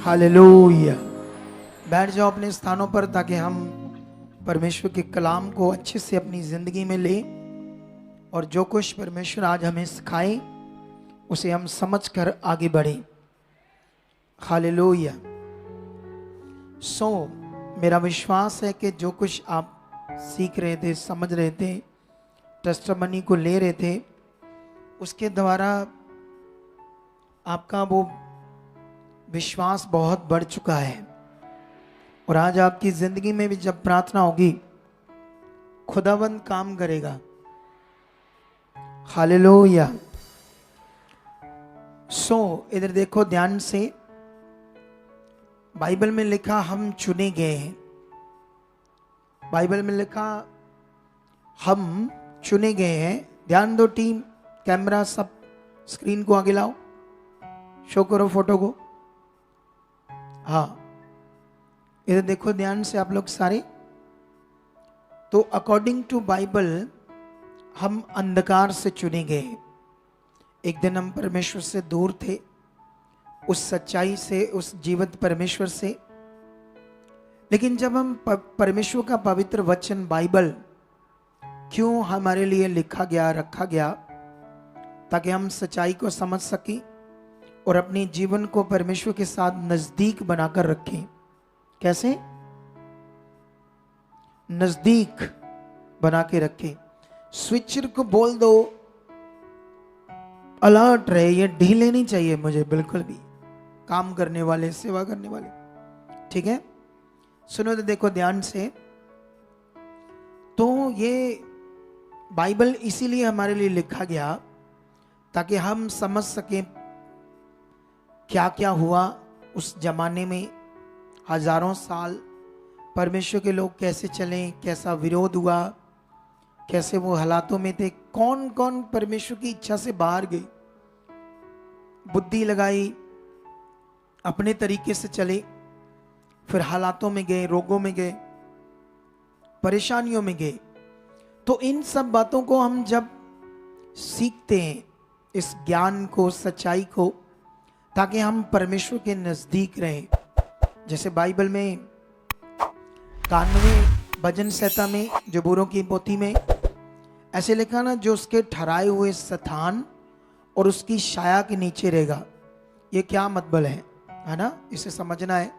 Hallelujah. बैठ जाओ अपने स्थानों पर ताकि हम परमेश्वर के कलाम को अच्छे से अपनी जिंदगी में लें और जो कुछ परमेश्वर आज हमें सिखाए उसे हम समझकर आगे बढ़े। हालेलुया। मेरा विश्वास है कि जो कुछ आप सीख रहे थे, समझ रहे थे, टेस्टिमनी को ले रहे थे, उसके द्वारा आपका वो विश्वास बहुत बढ़ चुका है। और आज आपकी जिंदगी में भी जब प्रार्थना होगी, खुदावंद काम करेगा। हालेलुया। इधर देखो ध्यान से, बाइबल में लिखा हम चुने गए हैं। बाइबल में लिखा हम चुने गए हैं। ध्यान दो टीम, कैमरा सब स्क्रीन को आगे लाओ, शो करो फोटो को। हाँ, इधर देखो ध्यान से आप लोग सारे। तो अकॉर्डिंग टू बाइबल हम अंधकार से चुने गए। एक दिन हम परमेश्वर से दूर थे, उस सच्चाई से, उस जीवित परमेश्वर से। लेकिन जब हम परमेश्वर का पवित्र वचन बाइबल क्यों हमारे लिए लिखा गया, रखा गया, ताकि हम सच्चाई को समझ सकें और अपने जीवन को परमेश्वर के साथ नजदीक बनाकर रखें। कैसे? नजदीक बना के रखें। स्विचर को बोल दो अलर्ट रहे, ये ढीले नहीं चाहिए मुझे बिल्कुल भी। काम करने वाले, सेवा करने वाले, ठीक है? सुनो तो देखो ध्यान से। तो ये बाइबल इसीलिए हमारे लिए लिखा गया ताकि हम समझ सकें क्या क्या हुआ उस जमाने में। हजारों साल परमेश्वर के लोग कैसे चले, कैसा विरोध हुआ, कैसे वो हालातों में थे, कौन कौन परमेश्वर की इच्छा से बाहर गए, बुद्धि लगाई, अपने तरीके से चले, फिर हालातों में गए, रोगों में गए, परेशानियों में गए। तो इन सब बातों को हम जब सीखते हैं, इस ज्ञान को, सच्चाई को, ताकि हम परमेश्वर के नजदीक रहें। जैसे बाइबल में 91 भजन संहिता में, जबूरों की पोथी में ऐसे लिखा ना, जो उसके ठहराए हुए स्थान और उसकी छाया के नीचे रहेगा। ये क्या मतलब है ना? इसे समझना है।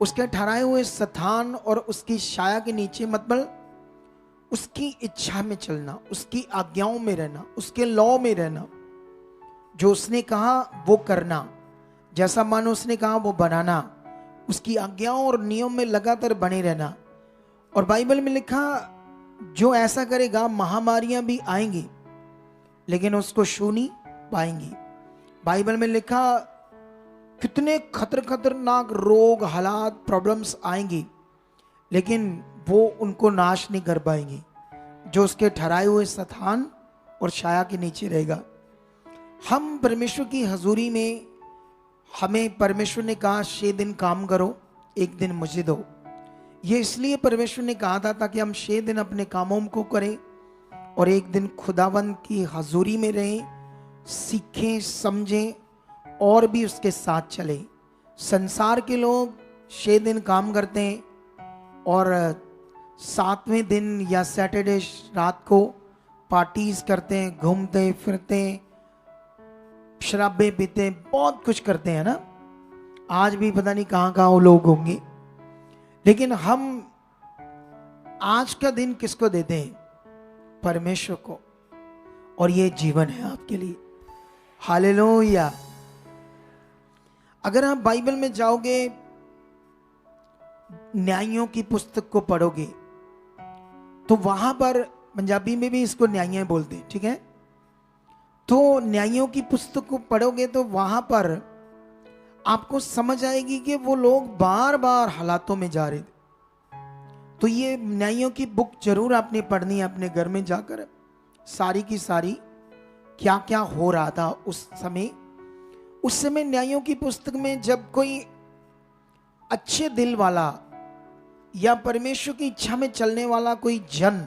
उसके ठहराए हुए स्थान और उसकी छाया के नीचे मतलब उसकी इच्छा में चलना, उसकी आज्ञाओं में रहना, उसके लॉ में रहना, जो उसने कहा वो करना, जैसा मन उसने कहा वो बनाना, उसकी आज्ञाओं और नियम में लगातार बने रहना। और बाइबल में लिखा जो ऐसा करेगा, महामारियां भी आएंगी लेकिन उसको छू नहीं पाएंगी। बाइबल में लिखा कितने खतरनाक रोग, हालात, प्रॉब्लम्स आएंगी लेकिन वो उनको नाश नहीं कर पाएंगी, जो उसके ठहराए हुए स्थान और छाया के नीचे रहेगा। हम परमेश्वर की हजूरी में, हमें परमेश्वर ने कहा 6 दिन काम करो, 1 दिन मुझे दो। ये इसलिए परमेश्वर ने कहा था ताकि हम 6 दिन अपने कामों को करें और 1 दिन खुदावंद की हजूरी में रहें, सीखें, समझें और भी उसके साथ चलें। संसार के लोग 6 दिन काम करते हैं और 7वें दिन या सैटरडे रात को पार्टीज करते हैं, घूमते फिरते हैं, शराबे पीते, बहुत कुछ करते हैं ना। आज भी पता नहीं कहां कहां वो लोग होंगे। लेकिन हम आज का दिन किसको देते हैं? परमेश्वर को। और ये जीवन है आपके लिए। हालेलुया। अगर आप बाइबल में जाओगे, न्यायों की पुस्तक को पढ़ोगे, तो वहां पर पंजाबी में भी इसको न्याय बोलते हैं, ठीक है? तो न्यायों की पुस्तक को पढ़ोगे तो वहां पर आपको समझ आएगी कि वो लोग बार बार हालातों में जा रहे थे। तो ये न्यायों की बुक जरूर आपने पढ़नी है अपने घर में जाकर, सारी की सारी क्या क्या हो रहा था उस समय। उस समय न्यायों की पुस्तक में जब कोई अच्छे दिल वाला या परमेश्वर की इच्छा में चलने वाला कोई जन,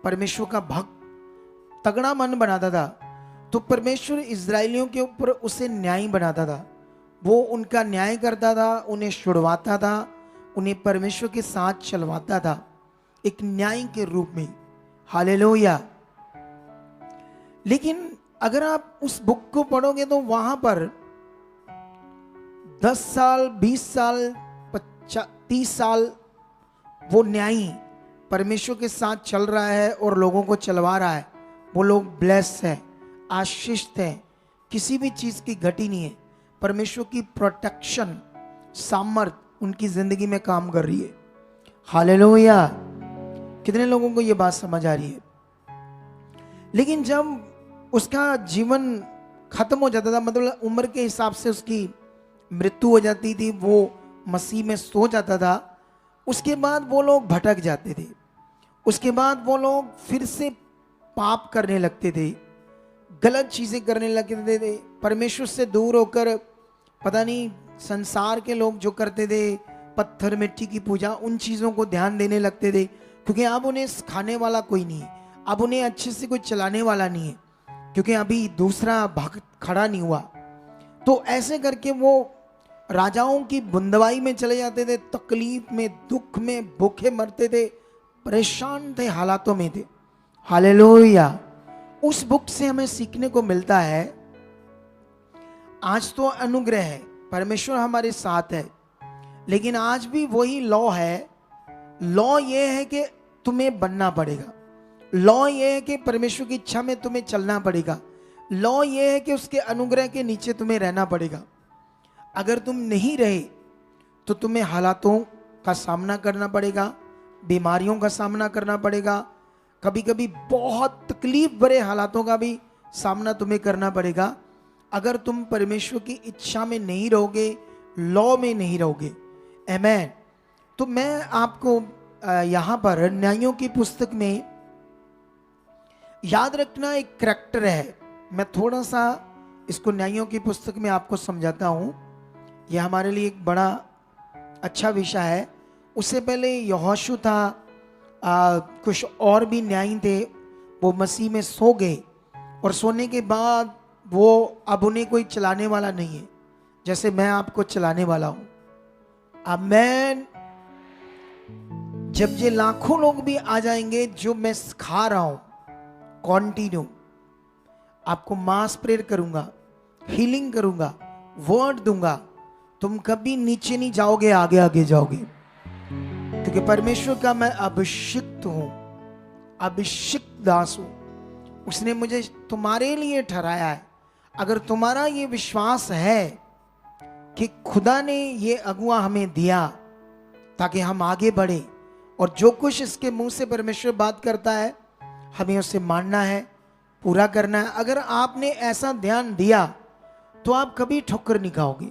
परमेश्वर का भक्त, तगड़ा मन बनाता था, तो परमेश्वर इजरायलियों के ऊपर उसे न्याय बनाता था। वो उनका न्याय करता था, उन्हें छुड़वाता था, उन्हें परमेश्वर के साथ चलवाता था एक न्याय के रूप में। हालेलुया। लेकिन अगर आप उस बुक को पढ़ोगे तो वहां पर 10 साल, 20 साल, 30 साल वो न्यायी परमेश्वर के साथ चल रहा है और लोगों को चलवा रहा है। वो लोग ब्लेस है, आशीषित है, किसी भी चीज की घटी नहीं है। परमेश्वर की प्रोटेक्शन, सामर्थ उनकी जिंदगी में काम कर रही है। हालेलुया। कितने लोगों को ये बात समझ आ रही है? लेकिन जब उसका जीवन खत्म हो जाता था, मतलब उम्र के हिसाब से उसकी मृत्यु हो जाती थी, वो मसीह में सो जाता था, उसके बाद वो लोग भटक जाते थे। उसके बाद वो लोग फिर से पाप करने लगते थे, गलत चीजें करने लगते थे, परमेश्वर से दूर होकर पता नहीं संसार के लोग जो करते थे, पत्थर मिट्टी की पूजा, उन चीजों को ध्यान देने लगते थे। क्योंकि अब उन्हें सिखाने वाला कोई नहीं है, अब उन्हें अच्छे से कोई चलाने वाला नहीं है, क्योंकि अभी दूसरा भक्त खड़ा नहीं हुआ। तो ऐसे करके वो राजाओं की बुंदवाई में चले जाते थे, तकलीफ में, दुख में, भूखे मरते थे, परेशान थे, हालातों में थे। हालेलुया। उस बुक से हमें सीखने को मिलता है, आज तो अनुग्रह है, परमेश्वर हमारे साथ है, लेकिन आज भी वही लॉ है। लॉ ये है कि तुम्हें बनना पड़ेगा, लॉ ये है कि परमेश्वर की इच्छा में तुम्हें चलना पड़ेगा, लॉ ये है कि उसके अनुग्रह के नीचे तुम्हें रहना पड़ेगा। अगर तुम नहीं रहे तो तुम्हें हालातों का सामना करना पड़ेगा, बीमारियों का सामना करना पड़ेगा, कभी कभी बहुत तकलीफ भरे हालातों का भी सामना तुम्हें करना पड़ेगा, अगर तुम परमेश्वर की इच्छा में नहीं रहोगे, लॉ में नहीं रहोगे। आमीन। तो मैं आपको यहां पर न्यायों की पुस्तक में याद रखना एक करैक्टर है। मैं थोड़ा सा इसको न्यायों की पुस्तक में आपको समझाता हूं, यह हमारे लिए एक बड़ा अच्छा विषय है। उससे पहले यहोशू था, कुछ और भी न्यायी थे, वो मसीह में सो गए, और सोने के बाद वो अब उन्हें कोई चलाने वाला नहीं है, जैसे मैं आपको चलाने वाला हूं। आमीन। जब ये लाखों लोग भी आ जाएंगे, जो मैं सिखा रहा हूं कॉन्टिन्यू, आपको मास प्रेयर करूंगा, हीलिंग करूंगा, वर्ड दूंगा, तुम कभी नीचे नहीं जाओगे, आगे आगे जाओगे, क्योंकि परमेश्वर का मैं अभिषिक्त हूं, अभिषिक्त दास हूं। उसने मुझे तुम्हारे लिए ठहराया है। अगर तुम्हारा ये विश्वास है कि खुदा ने ये अगुआ हमें दिया ताकि हम आगे बढ़े, और जो कुछ इसके मुंह से परमेश्वर बात करता है हमें उसे मानना है, पूरा करना है। अगर आपने ऐसा ध्यान दिया तो आप कभी ठोकर नहीं खाओगे,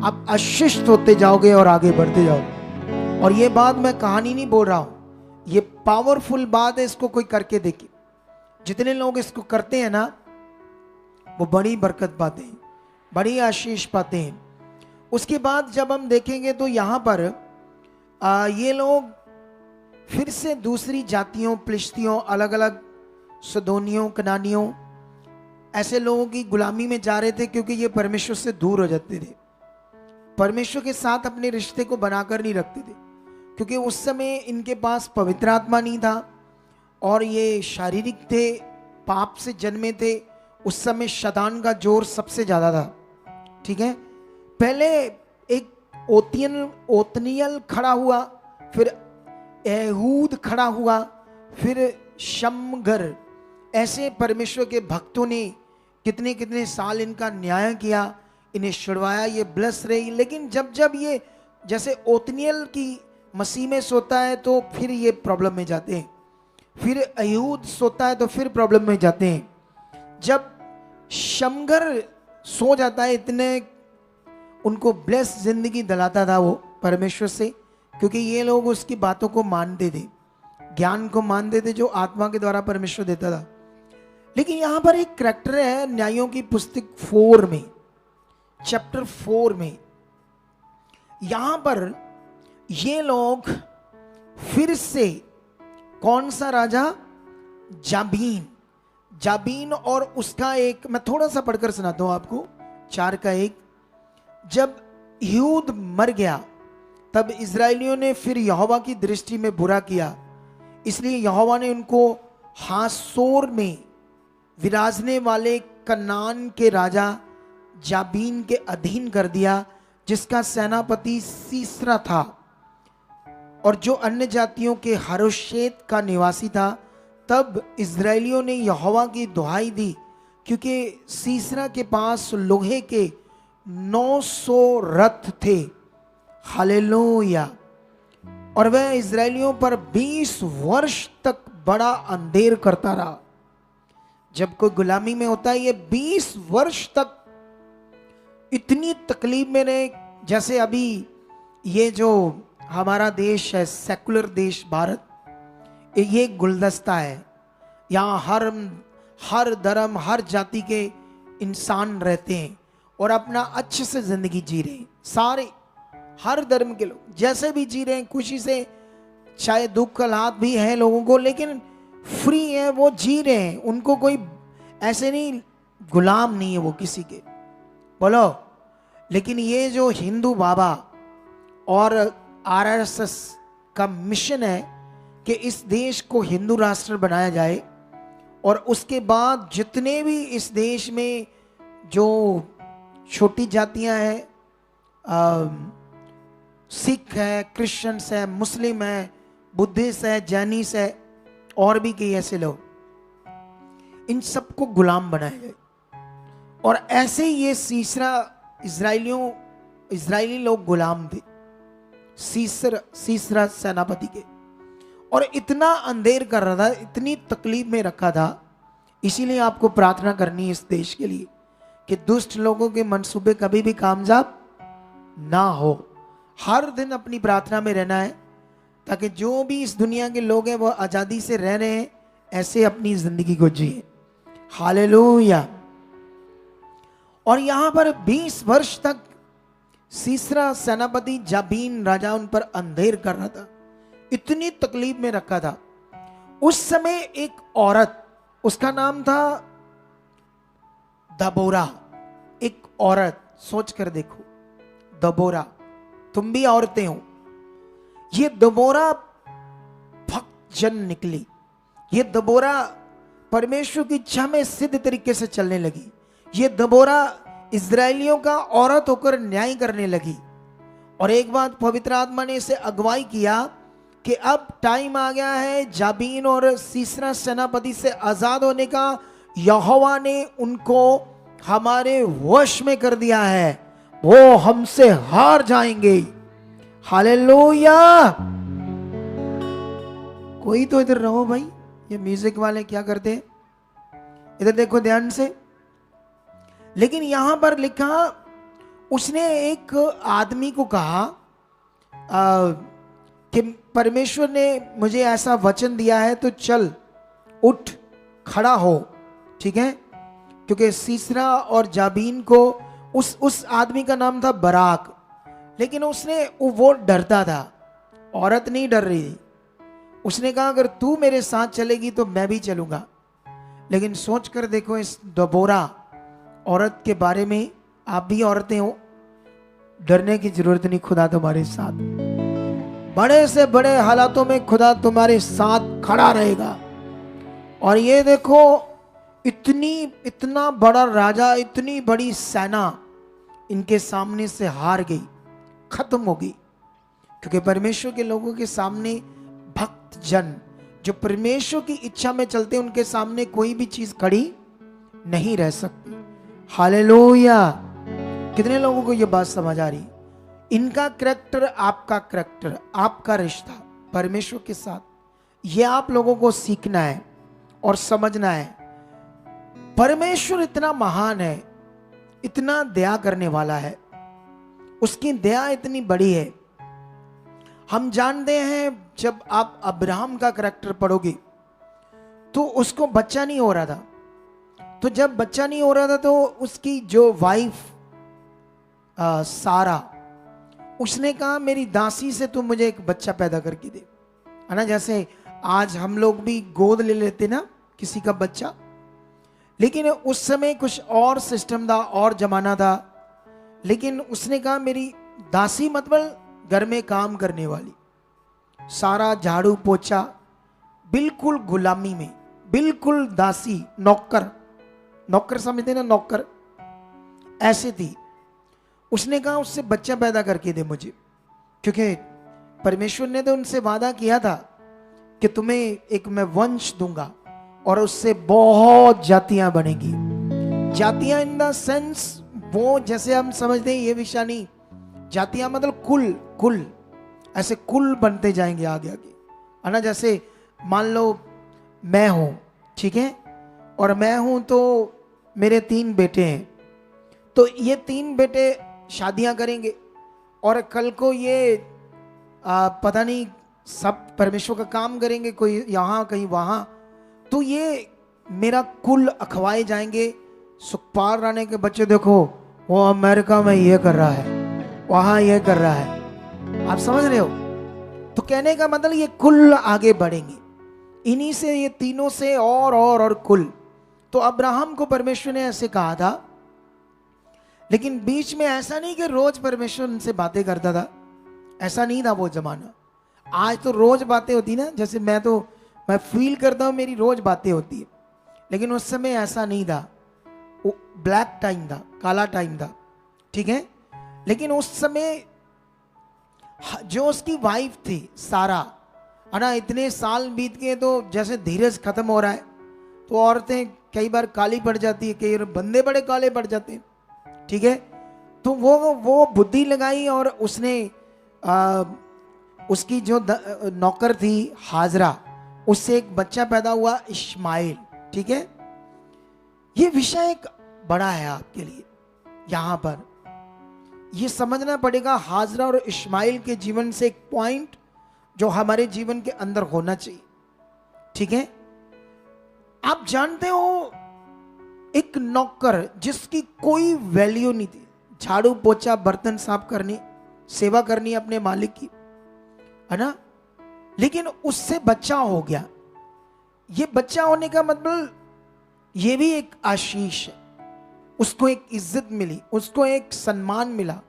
आप आशीषित होते जाओगे और आगे बढ़ते जाओगे। और ये बात मैं कहानी नहीं बोल रहा हूं, ये पावरफुल बात है, इसको कोई करके देखे। जितने लोग इसको करते हैं ना, वो बड़ी बरकत पाते हैं, बड़ी आशीष पाते हैं। उसके बाद जब हम देखेंगे तो यहां पर ये लोग फिर से दूसरी जातियों, फिलिस्तियों, अलग अलग सदोनियों, कनानियों, ऐसे लोगों की गुलामी में जा रहे थे, क्योंकि ये परमेश्वर से दूर हो जाते थे, परमेश्वर के साथ अपने रिश्ते को बनाकर नहीं रखते थे, क्योंकि उस समय इनके पास पवित्र आत्मा नहीं था, और ये शारीरिक थे, पाप से जन्मे थे। उस समय शैतान का जोर सबसे ज्यादा था। ठीक है, पहले एक ओतनियल खड़ा हुआ, फिर एहूद खड़ा हुआ, फिर शमगर। ऐसे परमेश्वर के भक्तों ने कितने कितने साल इनका न्याय किया, इन्हें छुड़वाया, ये ब्लस रही। लेकिन जब जब ये जैसे ओतनियल की मसीह में सोता है तो फिर ये प्रॉब्लम में जाते हैं, फिर अयहूद सोता है तो फिर प्रॉब्लम में जाते हैं। जब शमगर सो जाता है, इतने उनको ब्लेस जिंदगी दिलाता था वो परमेश्वर से, क्योंकि ये लोग उसकी बातों को मानते थे, ज्ञान को मानते थे जो आत्मा के द्वारा परमेश्वर देता था। लेकिन यहां पर एक करैक्टर है न्यायों की पुस्तक 4 में, चैप्टर 4 में, यहां पर ये लोग फिर से, कौन सा राजा? जाबीन। जाबीन और उसका एक, मैं थोड़ा सा पढ़कर सुनाता हूं आपको, 4 का 1। जब यहूद मर गया तब इजरायलियों ने फिर यहोवा की दृष्टि में बुरा किया, इसलिए यहोवा ने उनको हासोर में विराजने वाले कनान के राजा जाबीन के अधीन कर दिया, जिसका सेनापति सीसरा था और जो अन्य जातियों के हरोशेत का निवासी था। तब इजरायलियों ने यहोवा की दुहाई दी, क्योंकि सीसरा के पास लोहे के 900 रथ थे। हालेलुया। और वह इजरायलियों पर 20 वर्ष तक बड़ा अंधेर करता रहा। जब कोई गुलामी में होता है, ये 20 वर्ष तक इतनी तकलीफ में रहे। जैसे अभी ये जो हमारा देश है, सेकुलर देश भारत, ये गुलदस्ता है। यहाँ हर धर्म, हर जाति के इंसान रहते हैं और अपना अच्छे से जिंदगी जी रहे हैं। सारे हर धर्म के लोग जैसे भी जी रहे हैं, खुशी से, चाहे दुख का हाथ भी है लोगों को, लेकिन फ्री है, वो जी रहे हैं। उनको कोई ऐसे नहीं, गुलाम नहीं है वो किसी के, बोलो। लेकिन ये जो हिंदू बाबा और आरएसएस का मिशन है कि इस देश को हिंदू राष्ट्र बनाया जाए, और उसके बाद जितने भी इस देश में जो छोटी जातियां हैं, सिख है, क्रिश्चियंस है, मुस्लिम है, बुद्धिस्ट है, जैनिस है, और भी कई ऐसे लोग, इन सबको गुलाम बनाया जाए। और ऐसे ये सीसरा इजरायली लोग गुलाम थे सीसरा सेनापति के, और इतना अंधेर कर रहा था, इतनी तकलीफ में रखा था। इसीलिए आपको प्रार्थना करनी है इस देश के लिए कि दुष्ट लोगों के मंसूबे कभी भी कामयाब ना हो। हर दिन अपनी प्रार्थना में रहना है, ताकि जो भी इस दुनिया के लोग हैं वो आजादी से रह रहे हैं, ऐसे अपनी जिंदगी को जिए। हालेलुया। और यहां पर 20 वर्ष तक सीसरा सेनापति जाबीन राजा उन पर अंधेर कर रहा था, इतनी तकलीफ में रखा था। उस समय एक औरत, उसका नाम था दबोरा। एक औरत, सोच कर देखो, दबोरा, तुम भी औरतें हो। ये दबोरा भक्त जन निकली। ये दबोरा परमेश्वर की इच्छा में सिद्ध तरीके से चलने लगी। ये दबोरा इजरायलियों का औरत होकर न्याय करने लगी। और एक बात पवित्र आत्मा ने इसे अगुवाई किया कि अब टाइम आ गया है जाबीन और सीसरा सेनापति से आजाद होने का। यहोवा ने उनको हमारे वश में कर दिया है, वो हमसे हार जाएंगे। हालेलुया। कोई तो इधर रहो भाई, ये म्यूजिक वाले क्या करते हैं, इधर देखो ध्यान से। लेकिन यहां पर लिखा, उसने एक आदमी को कहा कि परमेश्वर ने मुझे ऐसा वचन दिया है, तो चल उठ खड़ा हो, ठीक है। क्योंकि सीसरा और जाबीन को उस आदमी का नाम था बराक, लेकिन वो डरता था, औरत नहीं डर रही थी। उसने कहा अगर तू मेरे साथ चलेगी तो मैं भी चलूंगा। लेकिन सोच कर देखो इस दबोरा औरत के बारे में। आप भी औरतें हो, डरने की जरूरत नहीं, खुदा तुम्हारे साथ। बड़े से बड़े हालातों में खुदा तुम्हारे साथ खड़ा रहेगा। और ये देखो, इतना बड़ा राजा, इतनी बड़ी सेना इनके सामने से हार गई, खत्म हो गई। क्योंकि परमेश्वर के लोगों के सामने, भक्त जन जो परमेश्वर की इच्छा में चलते, उनके सामने कोई भी चीज खड़ी नहीं रह सकती। हालेलुया। कितने लोगों को यह बात समझ आ रही? इनका करैक्टर, आपका करैक्टर, आपका रिश्ता परमेश्वर के साथ, यह आप लोगों को सीखना है और समझना है। परमेश्वर इतना महान है, इतना दया करने वाला है, उसकी दया इतनी बड़ी है। हम जानते हैं जब आप अब्राहम का करैक्टर पढ़ोगे तो उसको बच्चा नहीं हो रहा था। तो जब बच्चा नहीं हो रहा था तो उसकी जो वाइफ सारा, उसने कहा मेरी दासी से तुम मुझे एक बच्चा पैदा करके दे, है ना। जैसे आज हम लोग भी गोद ले लेते ना किसी का बच्चा, लेकिन उस समय कुछ और सिस्टम था और जमाना था। लेकिन उसने कहा मेरी दासी मतलब घर में काम करने वाली, सारा झाड़ू पोछा, बिल्कुल गुलामी में, बिल्कुल दासी, नौकर, नौकर समझते ना, नौकर ऐसे थी। उसने कहा उससे बच्चा पैदा करके दे मुझे, क्योंकि परमेश्वर ने तो उनसे वादा किया था कि तुम्हें एक मैं वंश दूंगा और उससे बहुत जातियां बनेगी। जातियां इन द सेंस वो जैसे हम समझते हैं ये विषय नहीं, जातियां मतलब कुल, कुल ऐसे कुल बनते जाएंगे आगे आगे, है ना। जैसे मान लो मैं हूं, ठीक है, और मैं हूं तो मेरे 3 बेटे हैं, तो ये 3 बेटे शादियां करेंगे और कल को ये पता नहीं सब परमेश्वर का काम करेंगे, कोई यहाँ कहीं वहां, तो ये मेरा कुल अखवाए जाएंगे। सुखपाल राणे के बच्चे देखो वो अमेरिका में ये कर रहा है, वहां ये कर रहा है, आप समझ रहे हो। तो कहने का मतलब ये कुल आगे बढ़ेंगे, इन्हीं से, ये तीनों से और कुल। तो अब्राहम को परमेश्वर ने ऐसे कहा था, लेकिन बीच में ऐसा नहीं कि रोज परमेश्वर उनसे बातें करता था, ऐसा नहीं था वो जमाना। आज तो रोज बातें होती ना, जैसे मैं फील करता हूं मेरी रोज बातें होती है, लेकिन उस समय ऐसा नहीं था, वो ब्लैक टाइम था, काला टाइम था, ठीक है। लेकिन उस समय जो उसकी वाइफ थी सारा, है ना, इतने साल बीत गए तो जैसे धीरज खत्म हो रहा है, तो औरतें कई बार काली पड़ जाती है, कई बंदे बड़े काले पड़ जाते हैं, ठीक है। तो वो बुद्धि लगाई और उसने उसकी जो नौकर थी हाजरा, उससे एक बच्चा पैदा हुआ इस्माइल, ठीक है। ये विषय एक बड़ा है आपके लिए, यहां पर ये समझना पड़ेगा हाजरा और इस्माइल के जीवन से एक पॉइंट जो हमारे जीवन के अंदर होना चाहिए, ठीक है। आप जानते हो एक नौकर जिसकी कोई वैल्यू नहीं थी, झाड़ू पोछा बर्तन साफ करनी, सेवा करनी अपने मालिक की, है ना, लेकिन उससे बच्चा हो गया। ये बच्चा होने का मतलब ये भी एक आशीष है, उसको एक इज्जत मिली, उसको एक सम्मान मिला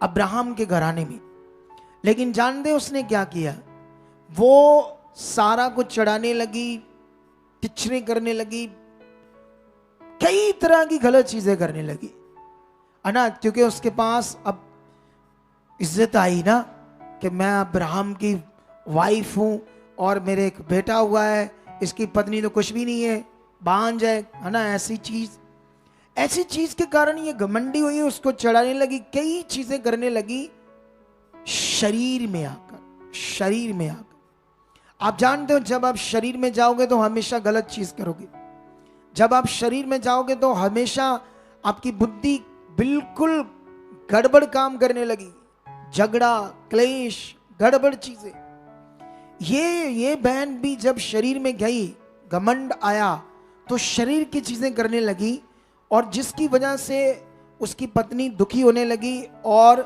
अब्राहम के घराने में। लेकिन जानते उसने क्या किया, वो सारा कुछ चढ़ाने लगी, किचरे करने लगी, कई तरह की गलत चीजें करने लगी, है ना, क्योंकि उसके पास अब इज्जत आई ना कि मैं अब्राहम की वाइफ हूं और मेरे एक बेटा हुआ है, इसकी पत्नी तो कुछ भी नहीं है, बांझ है ना, ऐसी चीज के कारण ये घमंडी हुई, उसको चढ़ाने लगी, कई चीजें करने लगी शरीर में आकर। आप जानते हो जब आप शरीर में जाओगे तो हमेशा गलत चीज करोगे, जब आप शरीर में जाओगे तो हमेशा आपकी बुद्धि बिल्कुल गड़बड़ काम करने लगी, झगड़ा, क्लेश, गड़बड़ चीजें। ये बहन भी जब शरीर में गई, घमंड आया तो शरीर की चीजें करने लगी, और जिसकी वजह से उसकी पत्नी दुखी होने लगी। और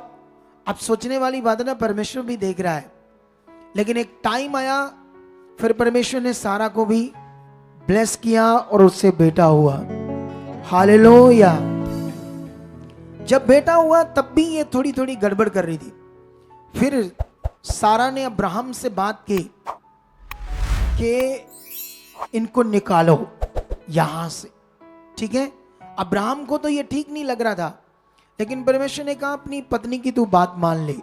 अब सोचने वाली बात है ना, परमेश्वर भी देख रहा है, लेकिन एक टाइम आया फिर परमेश्वर ने सारा को भी ब्लेस किया और उससे बेटा हुआ। हालेलुया। जब बेटा हुआ तब भी ये थोड़ी थोड़ी गड़बड़ कर रही थी। फिर सारा ने अब्राहम से बात की कि इनको निकालो यहां से, ठीक है। अब्राहम को तो ये ठीक नहीं लग रहा था, लेकिन परमेश्वर ने कहा अपनी पत्नी की तू बात मान ले,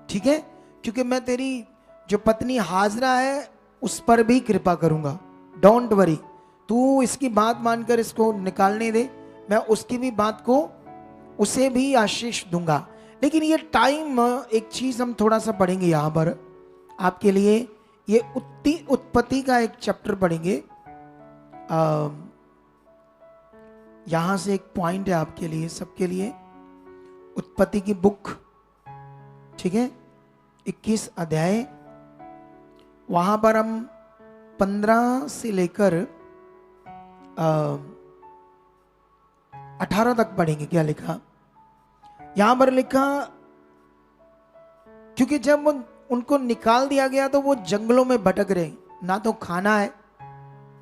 ठीक है, क्योंकि मैं तेरी जो पत्नी हाजरा है उस पर भी कृपा करूंगा, डोंट वरी, तू इसकी बात मानकर इसको निकालने दे, मैं उसकी भी बात को, उसे भी आशीष दूंगा। लेकिन ये टाइम, एक चीज हम थोड़ा सा पढ़ेंगे यहां पर आपके लिए, ये उत्पत्ति का एक चैप्टर पढ़ेंगे, यहां से एक पॉइंट है आपके लिए, सबके लिए, उत्पत्ति की बुक, ठीक है, 21 अध्याय, वहां पर हम 15 से लेकर 18 तक पढ़ेंगे। क्या लिखा यहां पर, लिखा क्योंकि जब उनको निकाल दिया गया तो वो जंगलों में भटक रहे, ना तो खाना है,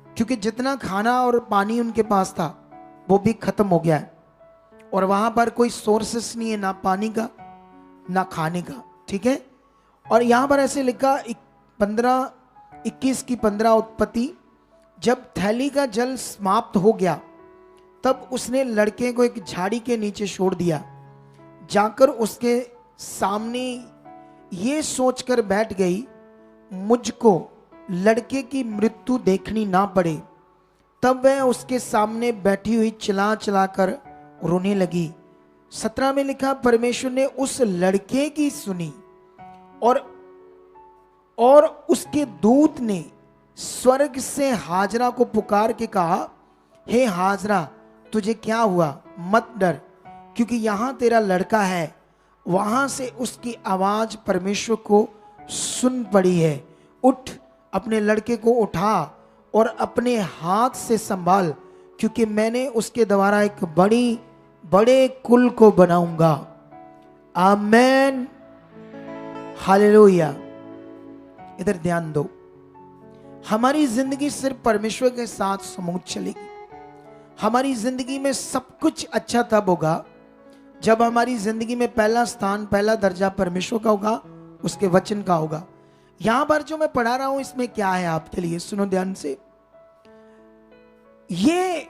क्योंकि जितना खाना और पानी उनके पास था वो भी खत्म हो गया है, और वहां पर कोई सोर्सेस नहीं है, ना पानी का ना खाने का, ठीक है। और यहां पर ऐसे लिखा 21 की 15 उत्पत्ति, जब थैली का जल समाप्त हो गया तब उसने लड़के को एक झाड़ी के नीचे छोड़ दिया, जाकर उसके सामने ये सोचकर बैठ गई मुझको लड़के की मृत्यु देखनी ना पड़े। तब वह उसके सामने बैठी हुई चिल्ला चिल्ला कर रोने लगी। 17 में लिखा, परमेश्वर ने उस लड़के की सुनी और उसके दूत ने स्वर्ग से हाजरा को पुकार के कहा, हे हाजरा, तुझे क्या हुआ? मत डर, क्योंकि यहां तेरा लड़का है। वहां से उसकी आवाज परमेश्वर को सुन पड़ी है। उठ, अपने लड़के को उठा और अपने हाथ से संभाल, क्योंकि मैंने उसके द्वारा एक बड़े कुल को बनाऊंगा। आमेन, हालेलुया। इधर ध्यान दो, हमारी जिंदगी सिर्फ परमेश्वर के साथ समूह चलेगी। हमारी जिंदगी में सब कुछ अच्छा तब होगा जब हमारी जिंदगी में पहला स्थान, पहला दर्जा परमेश्वर का होगा, उसके वचन का होगा। यहां पर जो मैं पढ़ा रहा हूं इसमें क्या है आपके लिए, सुनो ध्यान से। ये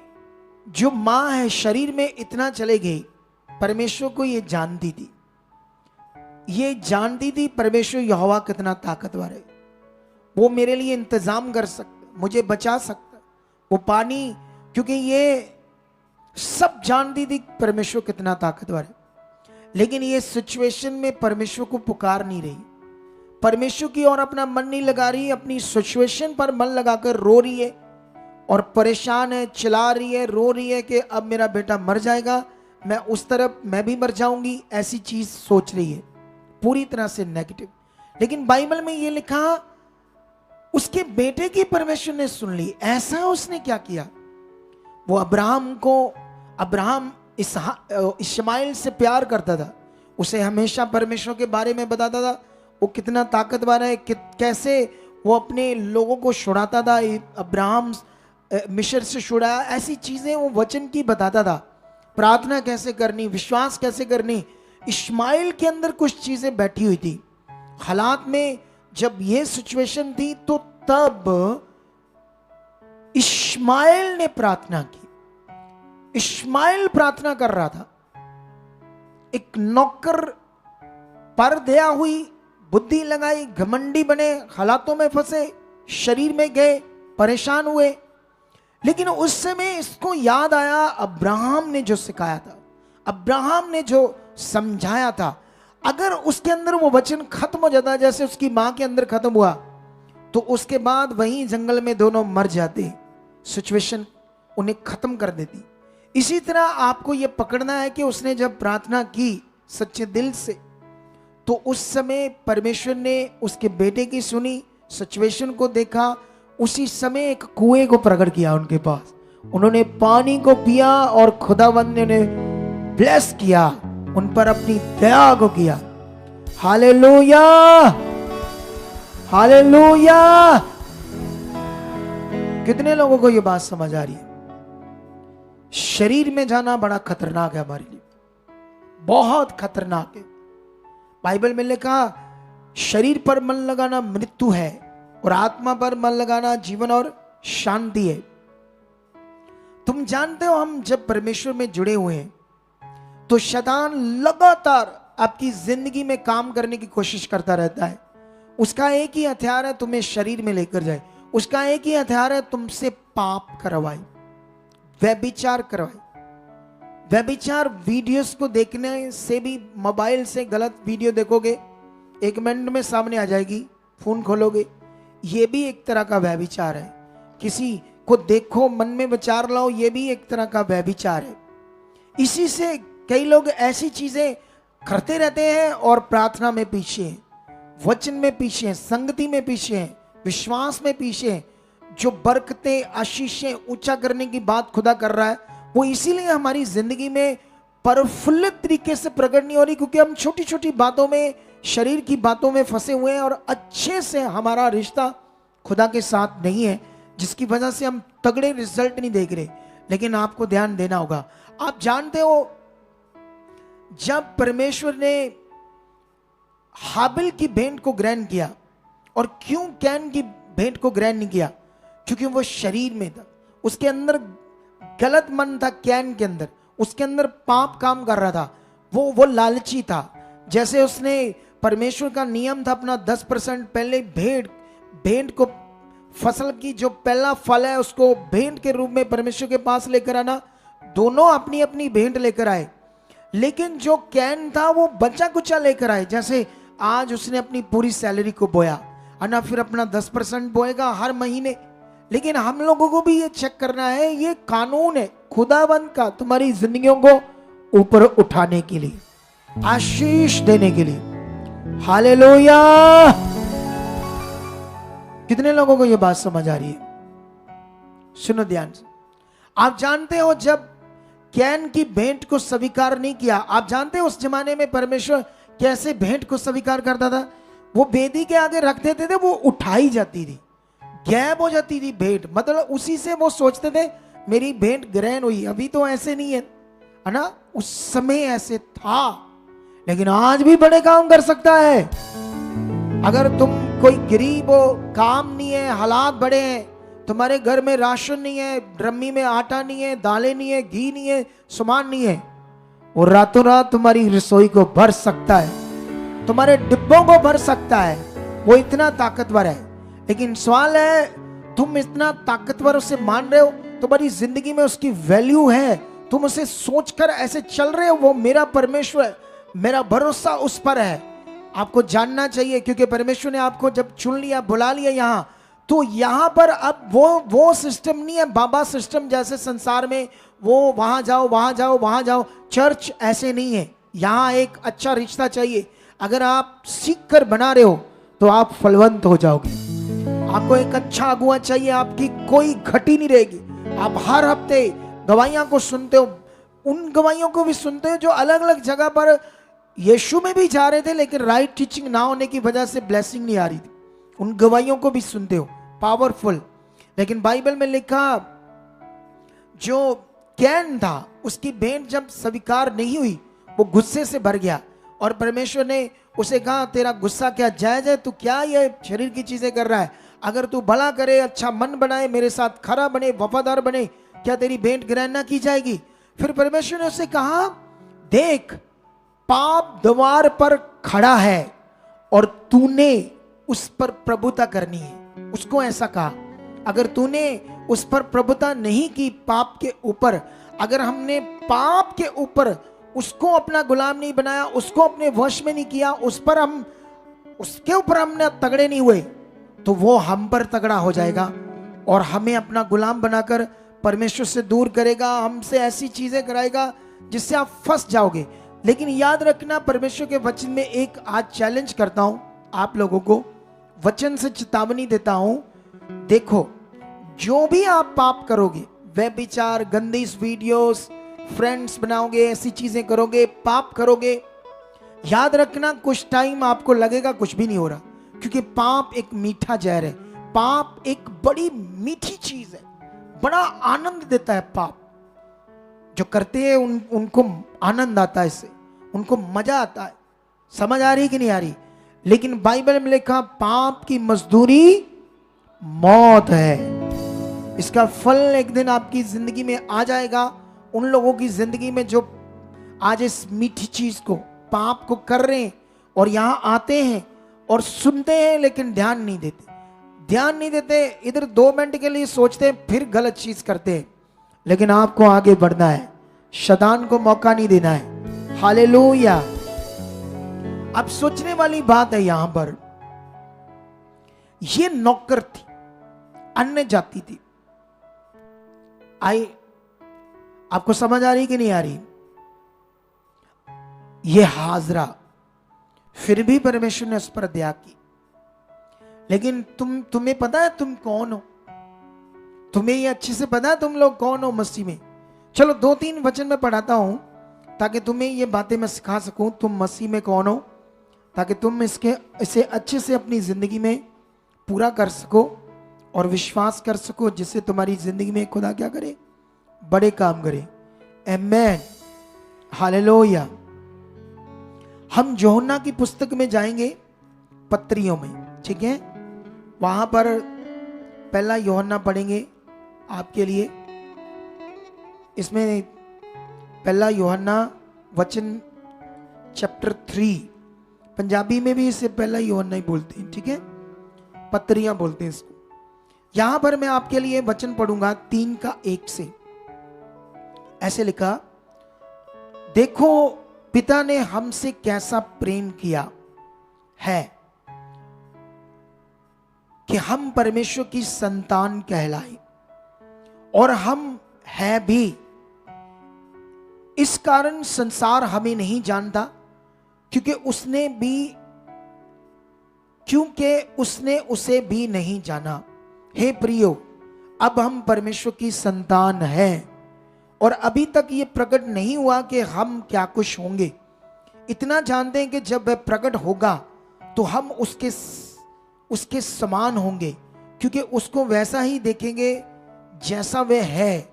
जो मां है शरीर में इतना चले गई, परमेश्वर को ये जानती थी, ये जानती थी परमेश्वर यहोवा कितना ताकतवर है। वो मेरे लिए इंतजाम कर सकता, मुझे बचा सकता, वो पानी, क्योंकि ये सब जानती थी परमेश्वर कितना ताकतवर है। लेकिन ये सिचुएशन में परमेश्वर को पुकार नहीं रही, परमेश्वर की ओर अपना मन नहीं लगा रही, अपनी सिचुएशन पर मन लगाकर रो रही है और परेशान है, चिल्ला रही है, रो रही है कि अब मेरा बेटा मर जाएगा, मैं उस तरफ मैं भी मर जाऊंगी, ऐसी चीज सोच रही है, पूरी तरह से नेगेटिव। लेकिन बाइबल में ये लिखा, उसके बेटे की परमेश्वर ने सुन ली। ऐसा उसने क्या किया? वो अब्राहम इस्माइल से प्यार करता था, उसे हमेशा परमेश्वर के बारे में बताता था, वो कितना ताकतवर है, कैसे वो अपने लोगों को छुड़ाता था, अब्राहम मिस्र से छुड़ाया, ऐसी चीजें वो वचन की बताता था। प्रार्थना कैसे करनी, विश्वास कैसे करनी, इस्माइल के अंदर कुछ चीजें बैठी हुई थी। हालात में जब ये सिचुएशन थी तो तब इस्माइल ने प्रार्थना की। इस्माइल प्रार्थना कर रहा था, एक नौकर पर दया हुई, बुद्धि लगाई, घमंडी बने, हालातों में फंसे, शरीर में गए, परेशान हुए। लेकिन उस समय इसको याद आया अब्राहम ने जो सिखाया था, अब्राहम ने जो समझाया था, अगर उसके अंदर वो वचन खत्म हो जाता जैसे उसकी मां के अंदर खत्म हुआ, तो उसके बाद वहीं जंगल में दोनों मर जाते, सिचुएशन उन्हें खत्म कर देती। इसी तरह आपको यह पकड़ना है कि उसने जब प्रार्थना की सच्चे दिल से, तो उस समय परमेश्वर ने उसके बेटे की सुनी, सिचुएशन को देखा, उसी समय एक कुएं को प्रकट किया उनके पास। उन्होंने पानी को पिया और खुदावंद ने उन्हें ब्लेस किया, उन पर अपनी दया को किया। Hallelujah, hallelujah. कितने लोगों को यह बात समझ आ रही है? शरीर में जाना बड़ा खतरनाक है हमारे लिए, बहुत खतरनाक है। बाइबल में लिखा, शरीर पर मन लगाना मृत्यु है और आत्मा पर मन लगाना जीवन और शांति है। तुम जानते हो, हम जब परमेश्वर में जुड़े हुए हैं तो शैतान लगातार आपकी जिंदगी में काम करने की कोशिश करता रहता है। उसका एक ही हथियार है, तुम्हें शरीर में लेकर जाए। उसका एक ही हथियार है, तुमसे पाप करवाए, व्यभिचार करवाए। व्यभिचार वीडियोस को देखने से भी, मोबाइल से गलत वीडियो देखोगे, 1 मिनट में सामने आ जाएगी, फोन खोलोगे, ये भी एक तरह का व्यभिचार है। किसी को देखो, मन में विचार लाओ, ये भी एक तरह का व्यभिचार है। इसी से कई लोग ऐसी चीजें करते रहते हैं और प्रार्थना में पीछे हैं, वचन में पीछे हैं, संगति में पीछे हैं, विश्वास में पीछे हैं। जो बरकतें, आशीषें ऊंचा करने की बात खुदा कर रहा है, वो इसीलिए हमारी जिंदगी में प्रफुल्लित तरीके से प्रकट नहीं हो रही, क्योंकि हम छोटी छोटी बातों में, शरीर की बातों में फंसे हुए हैं और अच्छे से हमारा रिश्ता खुदा के साथ नहीं है, जिसकी वजह से हम तगड़े रिजल्ट नहीं देख रहे। लेकिन आपको ध्यान देना होगा। आप जानते हो, जब परमेश्वर ने हाबिल की भेंट को ग्रहण किया, और क्यों कैन की भेंट को ग्रहण नहीं किया? क्योंकि वो शरीर में था, उसके अंदर गलत मन था। कैन के अंदर, उसके अंदर पाप काम कर रहा था, वो लालची था। जैसे उसने परमेश्वर का नियम था अपना 10% पहले भेंट को, फसल की जो पहला फल है उसको भेंट के रूप में परमेश्वर के पास लेकर आना। दोनों अपनी अपनी भेंट लेकर आए, लेकिन जो कैन था वो बचा कुचा लेकर आए। जैसे आज उसने अपनी पूरी सैलरी को बोया है ना, फिर अपना 10% बोएगा हर महीने। लेकिन हम लोगों को भी ये चेक करना है, ये कानून है खुदाबंद का तुम्हारी जिंदगियों को ऊपर उठाने के लिए, आशीष देने के लिए। हालेलुया। कितने लोगों को ये बात समझ आ रही है? सुनो ध्यान से। आप जानते हो जब कैन की भेंट को स्वीकार नहीं किया, आप जानते हो उस जमाने में परमेश्वर कैसे भेंट को स्वीकार करता था? वो वेदी के आगे रख देते थे, वो उठाई जाती थी, गैब हो जाती थी भेंट। मतलब उसी से वो सोचते थे मेरी भेंट ग्रहण हुई। अभी तो ऐसे नहीं है ना, उस समय ऐसे था, लेकिन आज भी बड़े काम कर सकता है। अगर तुम कोई गरीब हो, काम नहीं है, हालात बड़े हैं, तुम्हारे घर में राशन नहीं है, ड्रमी में आटा नहीं है, दालें नहीं है, घी नहीं है, सामान नहीं है, वो रातों रात तुम्हारी रसोई को भर सकता है, तुम्हारे डिब्बों को भर सकता है। वो इतना ताकतवर है। लेकिन सवाल है, तुम इतना ताकतवर उसे मान रहे हो? तुम्हारी जिंदगी में उसकी वैल्यू है? तुम उसे सोचकर ऐसे चल रहे हो, वो मेरा परमेश्वर है, मेरा भरोसा उस पर है। आपको जानना चाहिए, क्योंकि परमेश्वर ने आपको जब चुन लिया, बुला लिया यहां, तो यहां पर अब वो सिस्टम नहीं है बाबा सिस्टम जैसे संसार में, वो वहां जाओ वहां जाओ वहां जाओ। चर्च ऐसे नहीं है। यहां एक अच्छा रिश्ता चाहिए। अगर आप सीख कर बना रहे हो तो आप फलवंत हो जाओगे। आपको एक अच्छा अगुआ चाहिए, आपकी कोई घटी नहीं रहेगी। आप हर हफ्ते गवाहियां को सुनते हो, उन गवाहियों को भी सुनते हो जो अलग अलग जगह पर यीशु में भी जा रहे थे, लेकिन राइट टीचिंग ना होने की वजह से ब्लेसिंग नहीं आ रही थी। उन गवाहियों को भी सुनते हो, पावरफुल। लेकिन बाइबल में लिखा, जो कैन था उसकी भेंट जब स्वीकार नहीं हुई, वो गुस्से से भर गया, और परमेश्वर ने उसे कहा तेरा गुस्सा क्या जायज है? तू क्या ये शरीर की चीजें कर रहा है? अगर तू भला करे, अच्छा मन बनाए, मेरे साथ खरा बने, वफादार बने, क्या तेरी भेंट ग्रहण ना की जाएगी? फिर परमेश्वर ने उसे कहा, देख पाप द्वार पर खड़ा है और तूने उस पर प्रभुता करनी है। उसको ऐसा कहा, अगर तूने उस पर प्रभुता नहीं की, पाप के ऊपर, अगर हमने पाप के ऊपर उसको अपना गुलाम नहीं बनाया, उसको अपने वश में नहीं किया, उसके ऊपर हमने तगड़े नहीं हुए, तो वो हम पर तगड़ा हो जाएगा और हमें अपना गुलाम बनाकर परमेश्वर से दूर करेगा, हमसे ऐसी चीजें कराएगा जिससे आप फंस जाओगे। लेकिन याद रखना, परमेश्वर के वचन में एक आज चैलेंज करता हूं आप लोगों को, वचन से चेतावनी देता हूं। देखो, जो भी आप पाप करोगे, व्यभिचार, गंदी वीडियोस, फ्रेंड्स बनाओगे, ऐसी चीजें करोगे, पाप करोगे, याद रखना कुछ टाइम आपको लगेगा कुछ भी नहीं हो रहा, क्योंकि पाप एक मीठा जहर है। पाप एक बड़ी मीठी चीज है, बड़ा आनंद देता है। पाप जो करते हैं उनको आनंद आता है, इससे उनको मजा आता है। समझ आ रही कि नहीं आ रही? लेकिन बाइबल में लिखा, पाप की मजदूरी मौत है। इसका फल एक दिन आपकी जिंदगी में आ जाएगा। उन लोगों की जिंदगी में जो आज इस मीठी चीज को, पाप को कर रहे हैं और यहां आते हैं और सुनते हैं, लेकिन ध्यान नहीं देते, इधर 2 मिनट के लिए सोचते हैं, फिर गलत चीज करते हैं। लेकिन आपको आगे बढ़ना है, शैतान को मौका नहीं देना है। हालेलुया। अब सोचने वाली बात है, यहां पर ये नौकर थी, अन्य जाति थी। आपको समझ आ रही कि नहीं आ रही? ये हाजरा, फिर भी परमेश्वर ने उस पर दया की। लेकिन तुम्हें पता है तुम कौन हो? तुम्हें ये अच्छे से पता है तुम लोग कौन हो मसीह में? चलो 2-3 वचन में पढ़ाता हूं ताकि तुम्हें ये बातें मैं सिखा सकूं, तुम मसीह में कौन हो, ताकि तुम इसे अच्छे से अपनी जिंदगी में पूरा कर सको और विश्वास कर सको, जिससे तुम्हारी जिंदगी में खुदा क्या करे? बड़े काम करे। आमेन, हालेलुया। हम यूहन्ना की पुस्तक में जाएंगे, पत्रियों में, ठीक है। वहां पर पहला यूहन्ना पढ़ेंगे आपके लिए। इसमें पहला यूहन्ना वचन चैप्टर 3, पंजाबी में भी इसे पहला यूहन्ना ही बोलते हैं, ठीक है, पत्रियां बोलते हैं इसको। यहां पर मैं आपके लिए वचन पढ़ूंगा 3:1 से। ऐसे लिखा, देखो पिता ने हमसे कैसा प्रेम किया है कि हम परमेश्वर की संतान कहलाए, और हम हैं भी। इस कारण संसार हमें नहीं जानता, क्योंकि उसने उसे भी नहीं जाना। हे प्रियो, अब हम परमेश्वर की संतान हैं, और अभी तक ये प्रकट नहीं हुआ कि हम क्या कुछ होंगे। इतना जानते हैं कि जब वह प्रकट होगा तो हम उसके समान होंगे, क्योंकि उसको वैसा ही देखेंगे जैसा वह है।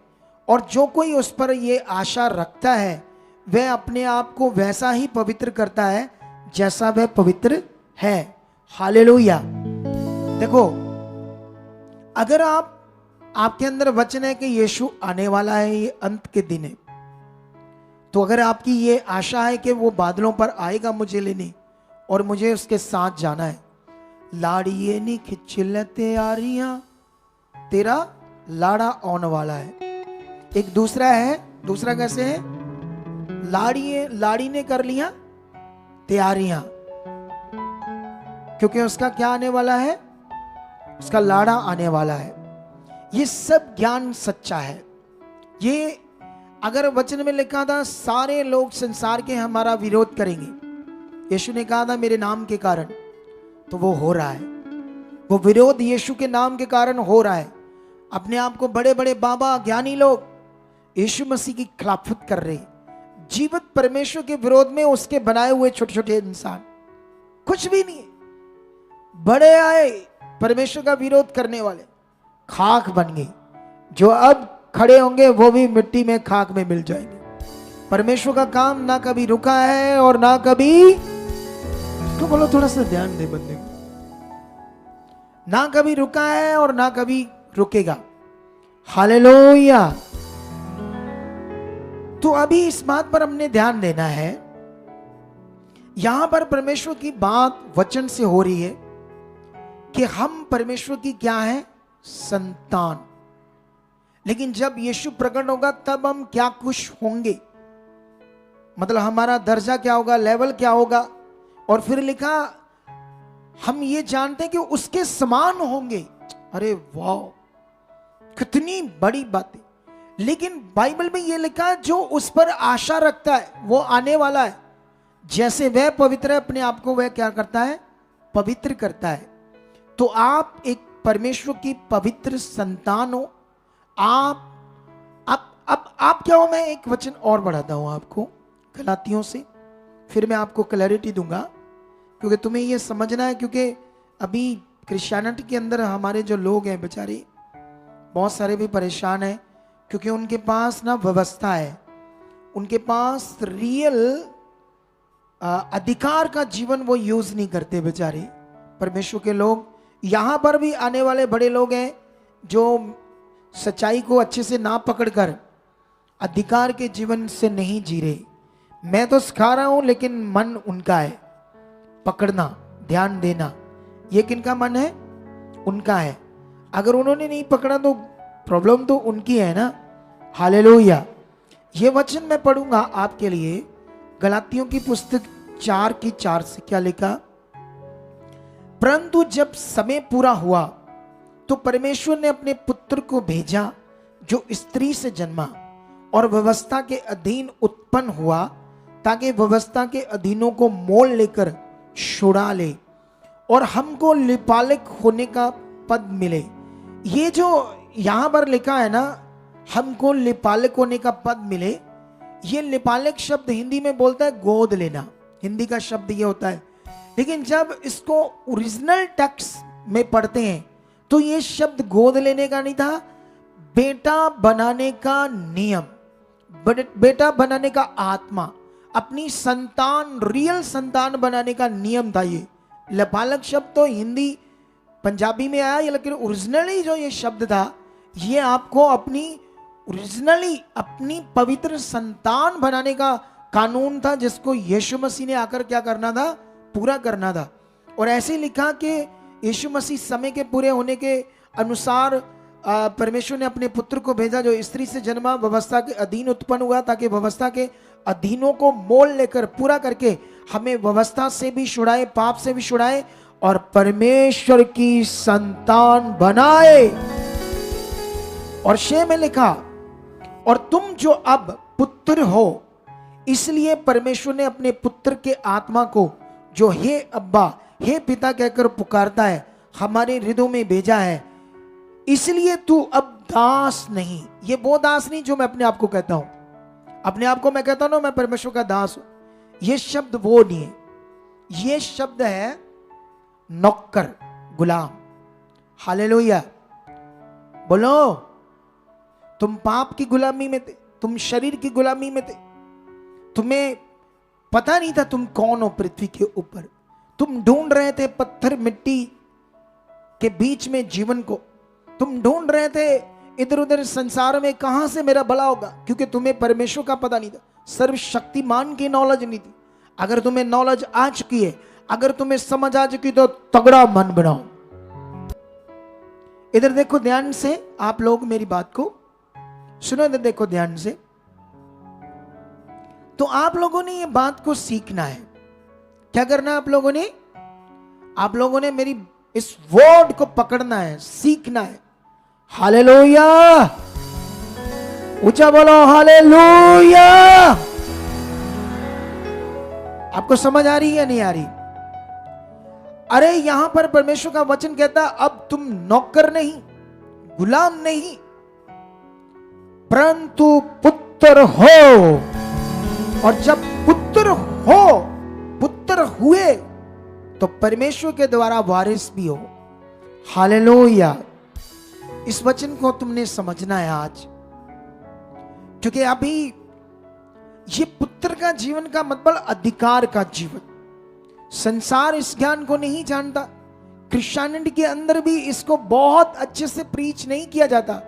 और जो कोई उस पर यह आशा रखता है वह अपने आप को वैसा ही पवित्र करता है जैसा वह पवित्र है। हालेलुया। देखो, अगर आपके अंदर वचन है कि यीशु आने वाला है, ये अंत के दिन है, तो अगर आपकी ये आशा है कि वो बादलों पर आएगा मुझे लेने और मुझे उसके साथ जाना है, लाड़िए नी खिंच ले तैयारियां, तेरा लाड़ा आने वाला है। एक दूसरा है, दूसरा कैसे है, लाड़ी ने कर लिया तैयारियां, क्योंकि उसका क्या आने वाला है, उसका लाड़ा आने वाला है। ये सब ज्ञान सच्चा है। ये अगर वचन में लिखा था सारे लोग संसार के हमारा विरोध करेंगे, यीशु ने कहा था मेरे नाम के कारण, तो वो हो रहा है। वो विरोध यीशु के नाम के कारण हो रहा है। अपने आप को बड़े बड़े बाबा ज्ञानी लोग यीशु मसीह की खिलाफत कर रहे, जीवित परमेश्वर के विरोध में उसके बनाए हुए छोटे छोटे इंसान कुछ भी नहीं है। बड़े आए परमेश्वर का विरोध करने वाले, खाक बन गए। जो अब खड़े होंगे वो भी मिट्टी में, खाक में मिल जाएंगे। परमेश्वर का काम ना कभी रुका है और ना कभी, तो बोलो थोड़ा सा ध्यान दे बंदे को, ना कभी रुका है और ना कभी रुकेगा। हालेलुया। तो अभी इस बात पर हमने ध्यान देना है, यहां पर परमेश्वर की बात वचन से हो रही है कि हम परमेश्वर की क्या है, संतान। लेकिन जब यीशु प्रकट होगा तब हम क्या कुछ होंगे, मतलब हमारा दर्जा क्या होगा, लेवल क्या होगा। और फिर लिखा हम ये जानते हैं कि उसके समान होंगे। अरे वाह, कितनी बड़ी बात है। लेकिन बाइबल में यह लिखा जो उस पर आशा रखता है वो आने वाला है। जैसे वह पवित्र है, अपने आप को वह क्या करता है, पवित्र करता है। तो आप एक परमेश्वर की पवित्र संतान हो। आप क्या हो, मैं एक वचन और बढ़ाता हूं आपको गलातियों से, फिर मैं आपको क्लैरिटी दूंगा, क्योंकि तुम्हें यह समझना है। क्योंकि अभी क्रिश्चियनिटी के अंदर हमारे जो लोग हैं बेचारे, बहुत सारे भी परेशान हैं, क्योंकि उनके पास ना व्यवस्था है, उनके पास रियल अधिकार का जीवन वो यूज नहीं करते बेचारे परमेश्वर के लोग। यहां पर भी आने वाले बड़े लोग हैं जो सच्चाई को अच्छे से ना पकड़कर अधिकार के जीवन से नहीं जी रहे। मैं तो सिखा रहा हूं, लेकिन मन उनका है, पकड़ना, ध्यान देना। ये किनका मन है, उनका है। अगर उन्होंने नहीं पकड़ा तो प्रॉब्लम तो उनकी है ना। हालेलुया। ये वचन मैं पढ़ूंगा आपके लिए, गलातियों की पुस्तक 4:4 से। क्या लिखा, परंतु जब समय पूरा हुआ तो परमेश्वर ने अपने पुत्र को भेजा जो स्त्री से जन्मा और व्यवस्था के अधीन उत्पन्न हुआ, ताकि व्यवस्था के अधीनों को मोल लेकर छुड़ा ले और हमको लिपालिक होने का पद मिले। ये जो यहां पर लिखा है ना, हमको लिपालिक होने का पद मिले, ये लिपालिक शब्द हिंदी में बोलता है गोद लेना, हिंदी का शब्द ये होता है। लेकिन जब इसको ओरिजिनल टेक्स्ट में पढ़ते हैं तो ये शब्द गोद लेने का नहीं था, बेटा बनाने का नियम, बेटा बनाने का आत्मा। अपनी संतान, रियल संतान बनाने का नियम था। ये लबालक शब्द तो हिंदी पंजाबी में आया, लेकिन ओरिजिनली जो ये शब्द था, ये आपको अपनी ओरिजिनली अपनी पवित्र संतान बनाने का कानून था, जिसको यीशु मसीह ने आकर क्या करना था, पूरा करना था। और ऐसे लिखा कि यीशु मसीह समय के पूरे होने के अनुसार परमेश्वर ने अपने पुत्र को भेजा, जो स्त्री से जन्मा, व्यवस्था के अधीन उत्पन्न हुआ, ताकि व्यवस्था के अधीनों को मोल लेकर पूरा करके हमें व्यवस्था से भी छुड़ाए, पाप से भी छुड़ाए और परमेश्वर की संतान बनाए। और 6 में लिखा, और तुम जो अब पुत्र हो, इसलिए परमेश्वर ने अपने पुत्र के आत्मा को, जो हे अब्बा, हे पिता कहकर पुकारता है, हमारे हृदयों में भेजा है। इसलिए तू अब दास नहीं, ये वो दास नहीं जो मैं अपने आप को कहता हूं, अपने आप को मैं कहता हूं ना मैं परमेश्वर का दास हूं, ये शब्द वो नहीं है। ये शब्द है नौकर, गुलाम। हालेलुया, बोलो। तुम पाप की गुलामी में थे, तुम शरीर की गुलामी में थे, तुम्हें पता नहीं था तुम कौन हो पृथ्वी के ऊपर। तुम ढूंढ रहे थे पत्थर मिट्टी के बीच में जीवन को, तुम ढूंढ रहे थे इधर उधर संसार में कहां से मेरा भला होगा, क्योंकि तुम्हें परमेश्वर का पता नहीं था, सर्वशक्तिमान की नॉलेज नहीं थी। अगर तुम्हें नॉलेज आ चुकी है, अगर तुम्हें समझ आ चुकी, तो तगड़ा मन बनाओ। इधर देखो ध्यान से, आप लोग मेरी बात को सुनो, इधर देखो ध्यान से। तो आप लोगों ने ये बात को सीखना है। क्या करना है आप लोगों ने मेरी इस वर्ड को पकड़ना है, सीखना है। हालेलुया, ऊंचा बोलो हालेलुया। आपको समझ आ रही है या नहीं आ रही? अरे यहां पर परमेश्वर का वचन कहता, अब तुम नौकर नहीं, गुलाम नहीं, परंतु पुत्र हो। और जब पुत्र हो, पुत्र हुए, तो परमेश्वर के द्वारा वारिस भी हो। हालेलुया। इस वचन को तुमने समझना है आज, क्योंकि अभी ये पुत्र का जीवन का मतलब अधिकार का जीवन। संसार इस ज्ञान को नहीं जानता, क्रिश्चियनिटी के अंदर भी इसको बहुत अच्छे से प्रीच नहीं किया जाता।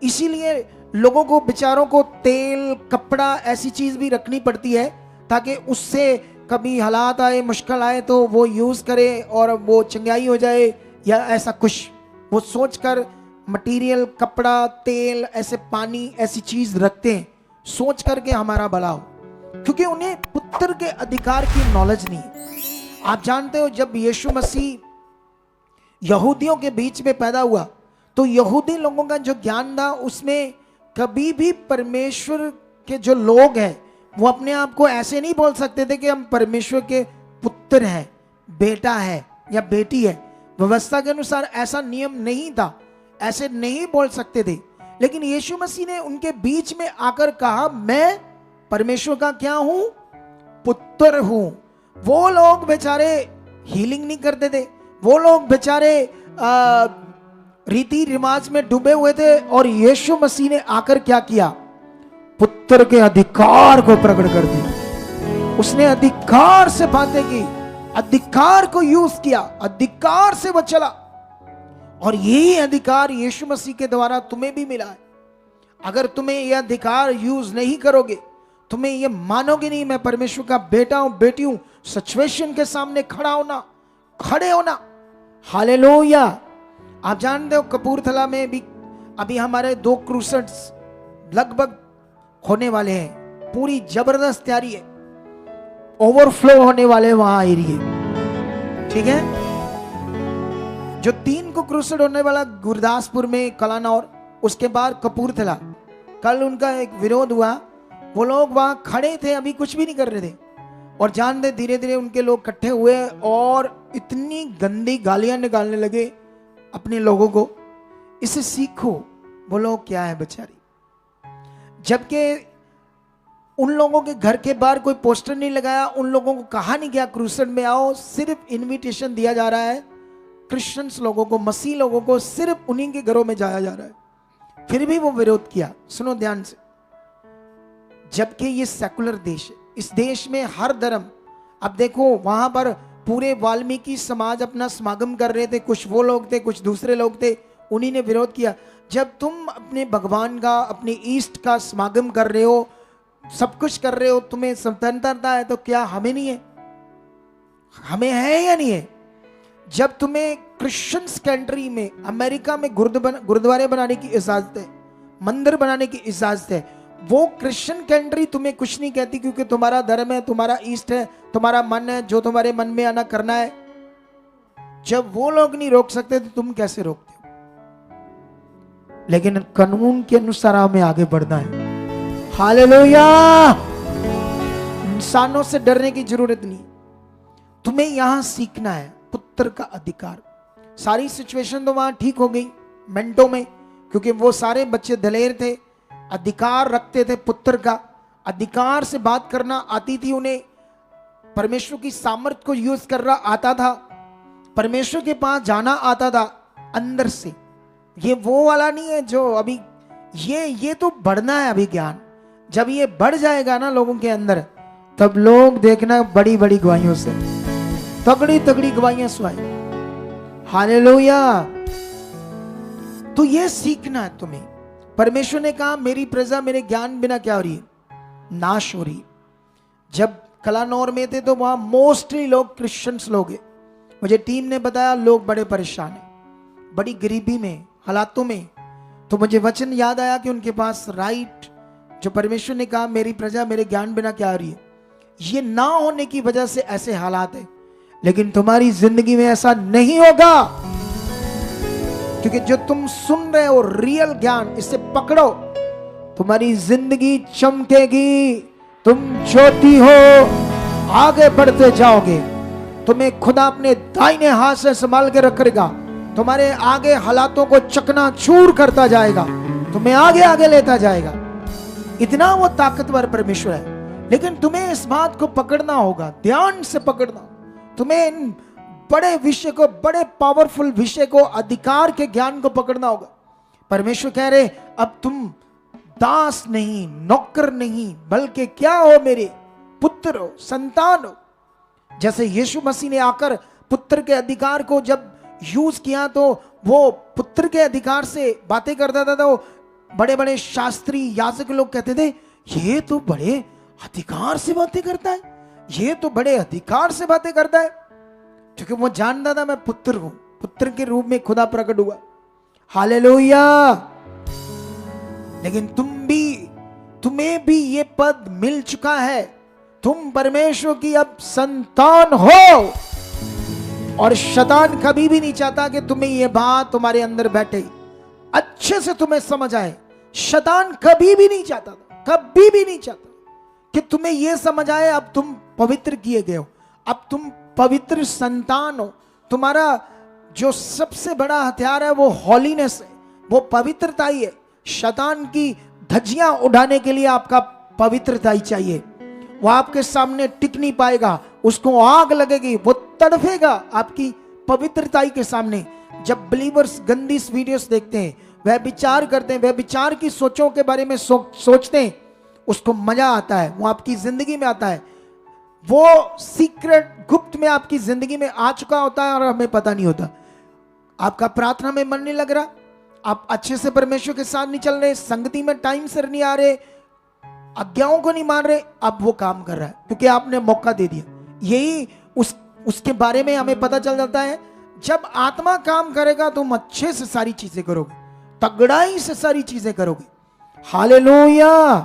इसीलिए लोगों को, बेचारों को तेल, कपड़ा, ऐसी चीज भी रखनी पड़ती है, ताकि उससे कभी हालात आए, मुश्किल आए, तो वो यूज करे और वो चंगाई हो जाए, या ऐसा कुछ वो सोचकर मटेरियल, कपड़ा, तेल, ऐसे पानी, ऐसी चीज रखते हैं सोच करके हमारा भला हो, क्योंकि उन्हें पुत्र के अधिकार की नॉलेज नहीं है। आप जानते हो, जब यीशु मसीह यहूदियों के बीच में पैदा हुआ, तो यहूदी लोगों का जो ज्ञान था, उसमें कभी भी परमेश्वर के जो लोग हैं, वो अपने आप को ऐसे नहीं बोल सकते थे कि हम परमेश्वर के पुत्र हैं, बेटा है या बेटी है। व्यवस्था के अनुसार ऐसा नियम नहीं था, ऐसे नहीं बोल सकते थे। लेकिन यीशु मसीह ने उनके बीच में आकर कहा, मैं परमेश्वर का क्या हूं? पुत्र हूं। वो लोग बेचारे हीलिंग नहीं करते थे, वो लोग बेचारे रीति रिवाज में डूबे हुए थे, और यीशु मसीह ने आकर क्या किया? पुत्र के अधिकार को प्रकट कर दिया। उसने अधिकार से बातें की, अधिकार को यूज किया, अधिकार से वो चला। और यही अधिकार यीशु मसीह के द्वारा तुम्हें भी मिला है। अगर तुम्हें यह अधिकार यूज नहीं करोगे, तुम्हें यह मानोगे नहीं मैं परमेश्वर का बेटा हूं, बेटी हूं, सिचुएशन के सामने खड़े होना। हालेलुया। आप जानते हो, कपूरथला में भी अभी हमारे 2 क्रूसेड्स लगभग होने वाले हैं। पूरी जबरदस्त तैयारी है, ओवरफ्लो होने वाले वहां एरिए, ठीक है। जो 3 को क्रूसेड होने वाला गुरदासपुर में, कलानौर, उसके बाद कपूरथला। कल उनका एक विरोध हुआ, वो लोग वहां खड़े थे, अभी कुछ भी नहीं कर रहे थे, और जानते धीरे धीरे उनके लोग इकट्ठे हुए और इतनी गंदी गालियां निकालने लगे अपने लोगों को। इसे सीखो, वो लोग क्या है बेचारी। जबकि उन लोगों के घर के बाहर कोई पोस्टर नहीं लगाया, उन लोगों को कहा नहीं गया क्रूसेड में आओ, सिर्फ इनविटेशन दिया जा रहा है क्रिश्चियंस लोगों को, मसीह लोगों को, सिर्फ उन्हीं के घरों में जाया जा रहा है। फिर भी वो विरोध किया। सुनो ध्यान से, जबकि ये सेकुलर देश है, इस देश में हर धर्म, अब देखो वहां पर पूरे वाल्मीकि समाज अपना समागम कर रहे थे, कुछ वो लोग थे, कुछ दूसरे लोग थे, उन्हीं ने विरोध किया। जब तुम अपने भगवान का, अपने ईष्ट का समागम कर रहे हो, सब कुछ कर रहे हो, तुम्हें स्वतंत्रता है, तो क्या हमें नहीं है? हमें है या नहीं है? जब तुम्हें क्रिश्चियंस कंट्री में, अमेरिका में गुरुद्वारे बनाने की इजाजत है, मंदिर बनाने की इजाजत है, वो क्रिश्चियन कंट्री तुम्हें कुछ नहीं कहती, क्योंकि तुम्हारा धर्म है, तुम्हारा ईस्ट है, तुम्हारा मन है, जो तुम्हारे मन में आना करना है। जब वो लोग नहीं रोक सकते तो तुम कैसे रोकते हो? लेकिन कानून के अनुसार हमें आगे बढ़ना है। हालेलुया। इंसानों से डरने की जरूरत नहीं, तुम्हें यहां सीखना है पुत्र का अधिकार। सारी सिचुएशन तो वहां ठीक हो गई मिनटों में, क्योंकि वो सारे बच्चे दलेर थे, अधिकार रखते थे, पुत्र का अधिकार से बात करना आती थी उन्हें, परमेश्वर की सामर्थ को यूज करना आता था, परमेश्वर के पास जाना आता था अंदर से। ये वो वाला नहीं है जो अभी, ये तो बढ़ना है अभी ज्ञान। जब ये बढ़ जाएगा ना लोगों के अंदर, तब लोग देखना बड़ी बड़ी गवाहियों से, तगड़ी तगड़ी गवाहियां सुनाई। हालेलुया। तो ये सीखना है तुम्हें। परमेश्वर ने कहा मेरी प्रजा मेरे ज्ञान बिना क्या हो रही है? नाश हो रही। जब कलानौर में थे तो वहां मोस्टली लोग क्रिश्चियंस लोग हैं। मुझे टीम ने बताया लोग बड़े परेशान हैं, बड़ी गरीबी में, हालातों में। तो मुझे वचन याद आया कि उनके पास राइट, जो परमेश्वर ने कहा मेरी प्रजा मेरे ज्ञान बिना क्या हो रही है, ये ना होने की वजह से ऐसे हालात है। लेकिन तुम्हारी जिंदगी में ऐसा नहीं होगा, क्योंकि जो तुम सुन रहे हो रियल ज्ञान, इसे पकड़ो, तुम्हारी जिंदगी चमकेगी, तुम ज्योति हो, आगे बढ़ते जाओगे। तुम्हें खुदा अपने दाहिने हाथ से संभाल के रखेगा, तुम्हारे आगे हालातों को चकनाचूर करता जाएगा, तुम्हें आगे आगे लेता जाएगा। इतना वो ताकतवर परमेश्वर है। लेकिन तुम्हें इस बात को पकड़ना होगा, ध्यान से पकड़ना। तुम्हें इन बड़े विषय को, बड़े पावरफुल विषय को, अधिकार के ज्ञान को पकड़ना होगा। परमेश्वर कह रहे अब तुम दास नहीं, नौकर नहीं, बल्कि क्या हो? मेरे पुत्र हो, संतान हो। जैसे यीशु मसीह ने आकर पुत्र के अधिकार को जब यूज किया, तो वो पुत्र के अधिकार से बातें करता था, तो बड़े बड़े शास्त्री याजक लोग कहते थे ये तो बड़े अधिकार से बातें करता है, ये तो बड़े अधिकार से बातें करता है, क्योंकि वो जानता था मैं पुत्र हूं, पुत्र के रूप में खुदा प्रकट हुआ। हालेलुया। लेकिन तुम्हें भी ये पद मिल चुका है, तुम परमेश्वर की अब संतान हो। और शैतान कभी भी नहीं चाहता कि तुम्हें ये बात तुम्हारे अंदर बैठे, अच्छे से तुम्हें समझ आए। शैतान कभी भी नहीं चाहता, कभी भी नहीं चाहता कि तुम्हें यह समझ आए अब तुम पवित्र किए गए हो, अब तुम पवित्र संतान हो। तुम्हारा जो सबसे बड़ा हथियार है वो हॉलीनेस है, वो पवित्रता ही है। शैतान की धज्जियां उड़ाने के लिए आपका पवित्रता ही चाहिए। वो आपके सामने टिक नहीं पाएगा, उसको आग लगेगी, वो तड़फेगा आपकी पवित्रताई के सामने। जब बिलीवर्स गंदी वीडियोस देखते हैं, वह विचार करते हैं, वह विचार की सोचों के बारे में सोचते हैं, उसको मजा आता है, वो आपकी जिंदगी में आता है। वो सीक्रेट गुप्त में आपकी जिंदगी में आ चुका होता है और हमें पता नहीं होता। आपका प्रार्थना में मन नहीं लग रहा, आप अच्छे से परमेश्वर के साथ नहीं चल रहे, संगति में टाइम से नहीं आ रहे, आज्ञाओं को नहीं मान रहे, अब वो काम कर रहा है क्योंकि आपने मौका दे दिया। यही उसके बारे में हमें पता चल जाता है। जब आत्मा काम करेगा तुम अच्छे से सारी चीजें करोगे, तगड़ाई से सारी चीजें करोगे। हालेलुया।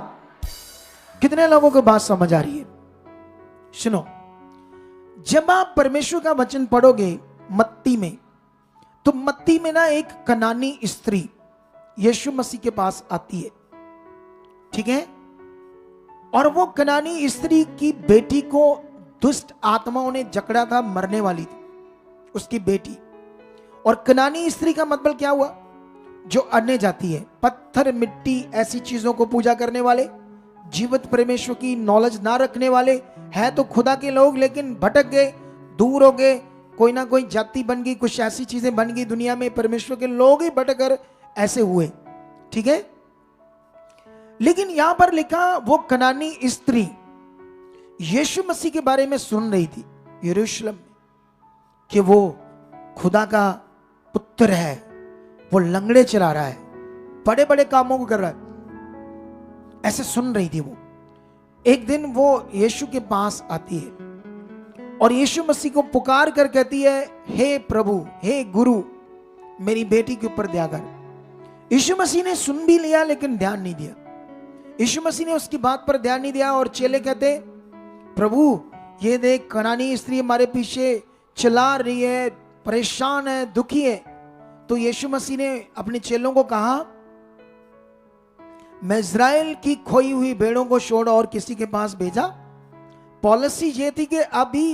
कितने लोगों को बात समझ आ रही है? सुनो, जब आप परमेश्वर का वचन पढ़ोगे मत्ती में, तो मत्ती में ना एक कनानी स्त्री यीशु मसीह के पास आती है, ठीक है? और वो कनानी स्त्री की बेटी को दुष्ट आत्माओं ने जकड़ा था, मरने वाली थी उसकी बेटी। और कनानी स्त्री का मतलब क्या हुआ? जो अन्य जाति है, पत्थर मिट्टी ऐसी चीजों को पूजा करने वाले, जीवित परमेश्वर की नॉलेज ना रखने वाले, है तो खुदा के लोग लेकिन भटक गए, दूर हो गए, कोई ना कोई जाति बन गई, कुछ ऐसी चीजें बन गई दुनिया में, परमेश्वर के लोग ही भटक कर ऐसे हुए, ठीक है? लेकिन यहां पर लिखा वो कनानी स्त्री यीशु मसीह के बारे में सुन रही थी यरूशलेम में कि वो खुदा का पुत्र है, वो लंगड़े चला रहा है, बड़े बड़े कामों को कर रहा है, ऐसे सुन रही थी वो। एक दिन वो यीशु के पास आती है और यीशु मसीह को पुकार कर कहती है, हे प्रभु, हे गुरु, मेरी बेटी के ऊपर दया कर। यीशु मसीह ने सुन भी लिया लेकिन ध्यान नहीं दिया। यीशु मसीह ने उसकी बात पर ध्यान नहीं दिया और चेले कहते, प्रभु ये देख कनानी स्त्री हमारे पीछे चिल्ला रही है, परेशान है, दुखी है। तो यीशु मसीह ने अपने चेलों को कहा, मैं इज़राइल की खोई हुई भेड़ों को छोड़ और किसी के पास भेजा। पॉलिसी ये थी कि अभी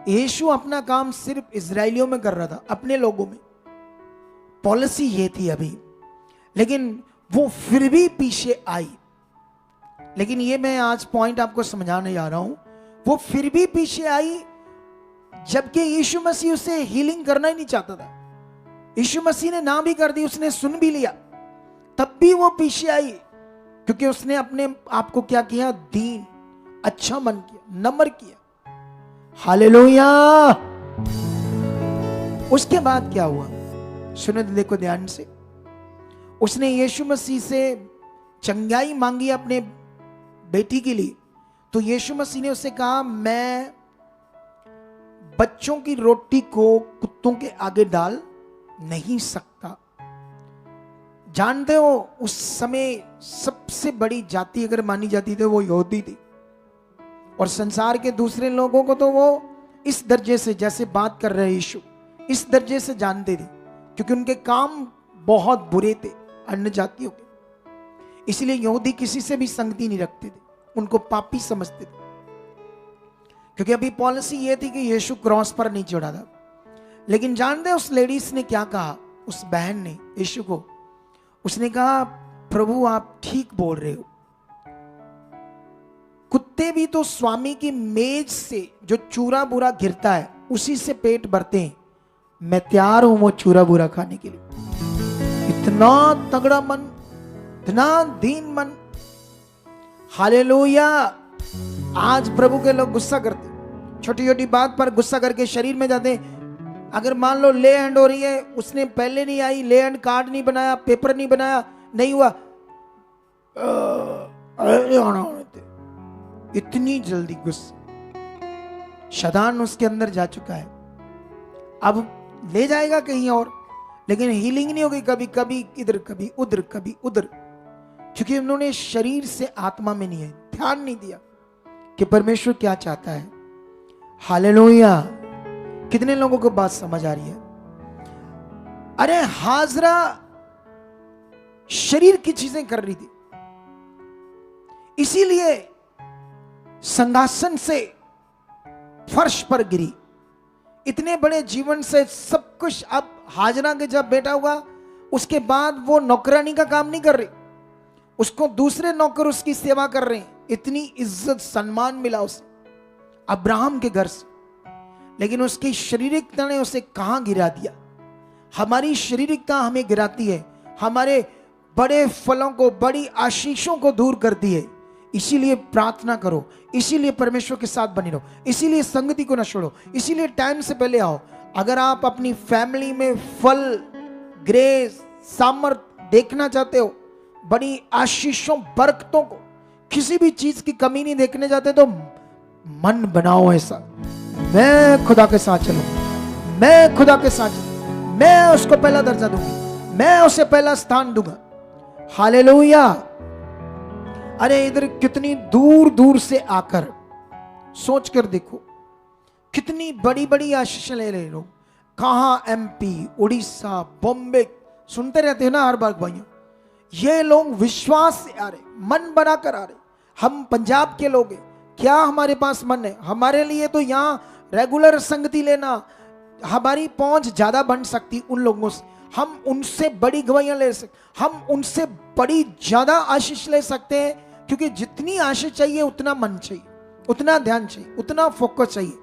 यीशु अपना काम सिर्फ इजराइलियों में कर रहा था, अपने लोगों में, पॉलिसी ये थी अभी। लेकिन वो फिर भी पीछे आई। लेकिन ये मैं आज पॉइंट आपको समझाने जा रहा हूं, वो फिर भी पीछे आई जबकि यीशु मसीह उसे हीलिंग करना ही नहीं चाहता था। यीशु मसीह ने ना भी कर दी, उसने सुन भी लिया, तब भी वो पीछे आई क्योंकि उसने अपने आप को क्या किया, दीन, अच्छा मन किया, नम्र किया। हालेलुया। उसके बाद क्या हुआ सुनो, देखो ध्यान से। उसने यीशु मसीह से चंगाई मांगी अपने बेटी के लिए। तो यीशु मसीह ने उससे कहा, मैं बच्चों की रोटी को कुत्तों के आगे डाल नहीं सकता। जानते हो उस समय सबसे बड़ी जाति अगर मानी जाती थी वो यहूदी थी, और संसार के दूसरे लोगों को तो वो इस दर्जे से, जैसे बात कर रहे यीशु, इस दर्जे से जानते थे क्योंकि उनके काम बहुत बुरे थे अन्य जातियों के। इसलिए यहूदी किसी से भी संगति नहीं रखते थे, उनको पापी समझते थे, क्योंकि अभी पॉलिसी ये थी कि यीशु क्रॉस पर नहीं चढ़ा था। लेकिन जानते उस लेडीज ने क्या कहा, उस बहन ने यीशु को, उसने कहा, प्रभु आप ठीक बोल रहे हो, कुत्ते भी तो स्वामी की मेज से जो चूरा बुरा गिरता है उसी से पेट भरते हैं, मैं तैयार हूं वो चूरा बुरा खाने के लिए। इतना तगड़ा मन, इतना दीन मन। हालेलुया। आज प्रभु के लोग गुस्सा करते, छोटी छोटी बात पर गुस्सा करके शरीर में जाते। अगर मान लो ले हैंड हो रही है, उसने पहले नहीं आई, ले हैंड कार्ड नहीं बनाया, पेपर नहीं बनाया, नहीं हुआ, इतनी जल्दी गुस्सा। शैतान उसके अंदर जा चुका है, अब ले जाएगा कहीं और, लेकिन हीलिंग नहीं होगी, कभी कभी इधर, कभी उधर, कभी उधर, क्योंकि उन्होंने शरीर से आत्मा में नहीं है, ध्यान नहीं दिया कि परमेश्वर क्या चाहता है। हालेलुया। कितने लोगों को बात समझ आ रही है? अरे हाजरा शरीर की चीजें कर रही थी, इसीलिए संघासन से फर्श पर गिरी। इतने बड़े जीवन से सब कुछ, अब हाजरा के जब बेटा हुआ उसके बाद वो नौकरानी का काम नहीं कर रही, उसको दूसरे नौकर उसकी सेवा कर रहे हैं। इतनी इज्जत सम्मान मिला उसे अब्राहम के घर से, लेकिन उसकी शारीरिकता ने उसे कहां गिरा दिया। हमारी शारीरिकता हमें गिराती है, हमारे बड़े फलों को, बड़ी आशीषों को दूर करती है। इसीलिए प्रार्थना करो, इसीलिए परमेश्वर के साथ बने रहो, इसीलिए संगति को न छोड़ो, इसीलिए टाइम से पहले आओ। अगर आप अपनी फैमिली में फल, ग्रेस, सामर्थ देखना चाहते हो, बड़ी आशीषों, बरकतों को, किसी भी चीज की कमी नहीं देखने जाते, तो मन बनाओ ऐसा, मैं खुदा के साथ चलूं, मैं खुदा के साथ चलूं, मैं उसको पहला दर्जा दूंगी, मैं उसे पहला स्थान दूंगा। हालेलुया। अरे इधर कितनी दूर दूर से आकर सोच कर देखो, कितनी बड़ी बड़ी आशीष ले रहे लोग। कहाँ एमपी, उड़ीसा, बॉम्बे, सुनते रहते हैं ना हर बार भाइयों। ये लोग विश्वास से आ रहे, मन बनाकर आ रहे। हम पंजाब के लोग हैं, क्या हमारे पास मन है? हमारे लिए तो यहाँ रेगुलर संगति लेना, हमारी पहुंच ज्यादा बन सकती उन लोगों से, हम उनसे बड़ी गवाहियां ले सकते, हम उनसे बड़ी ज्यादा आशीष ले सकते हैं, क्योंकि जितनी आशीष चाहिए उतना मन चाहिए, उतना ध्यान चाहिए, उतना फोकस चाहिए।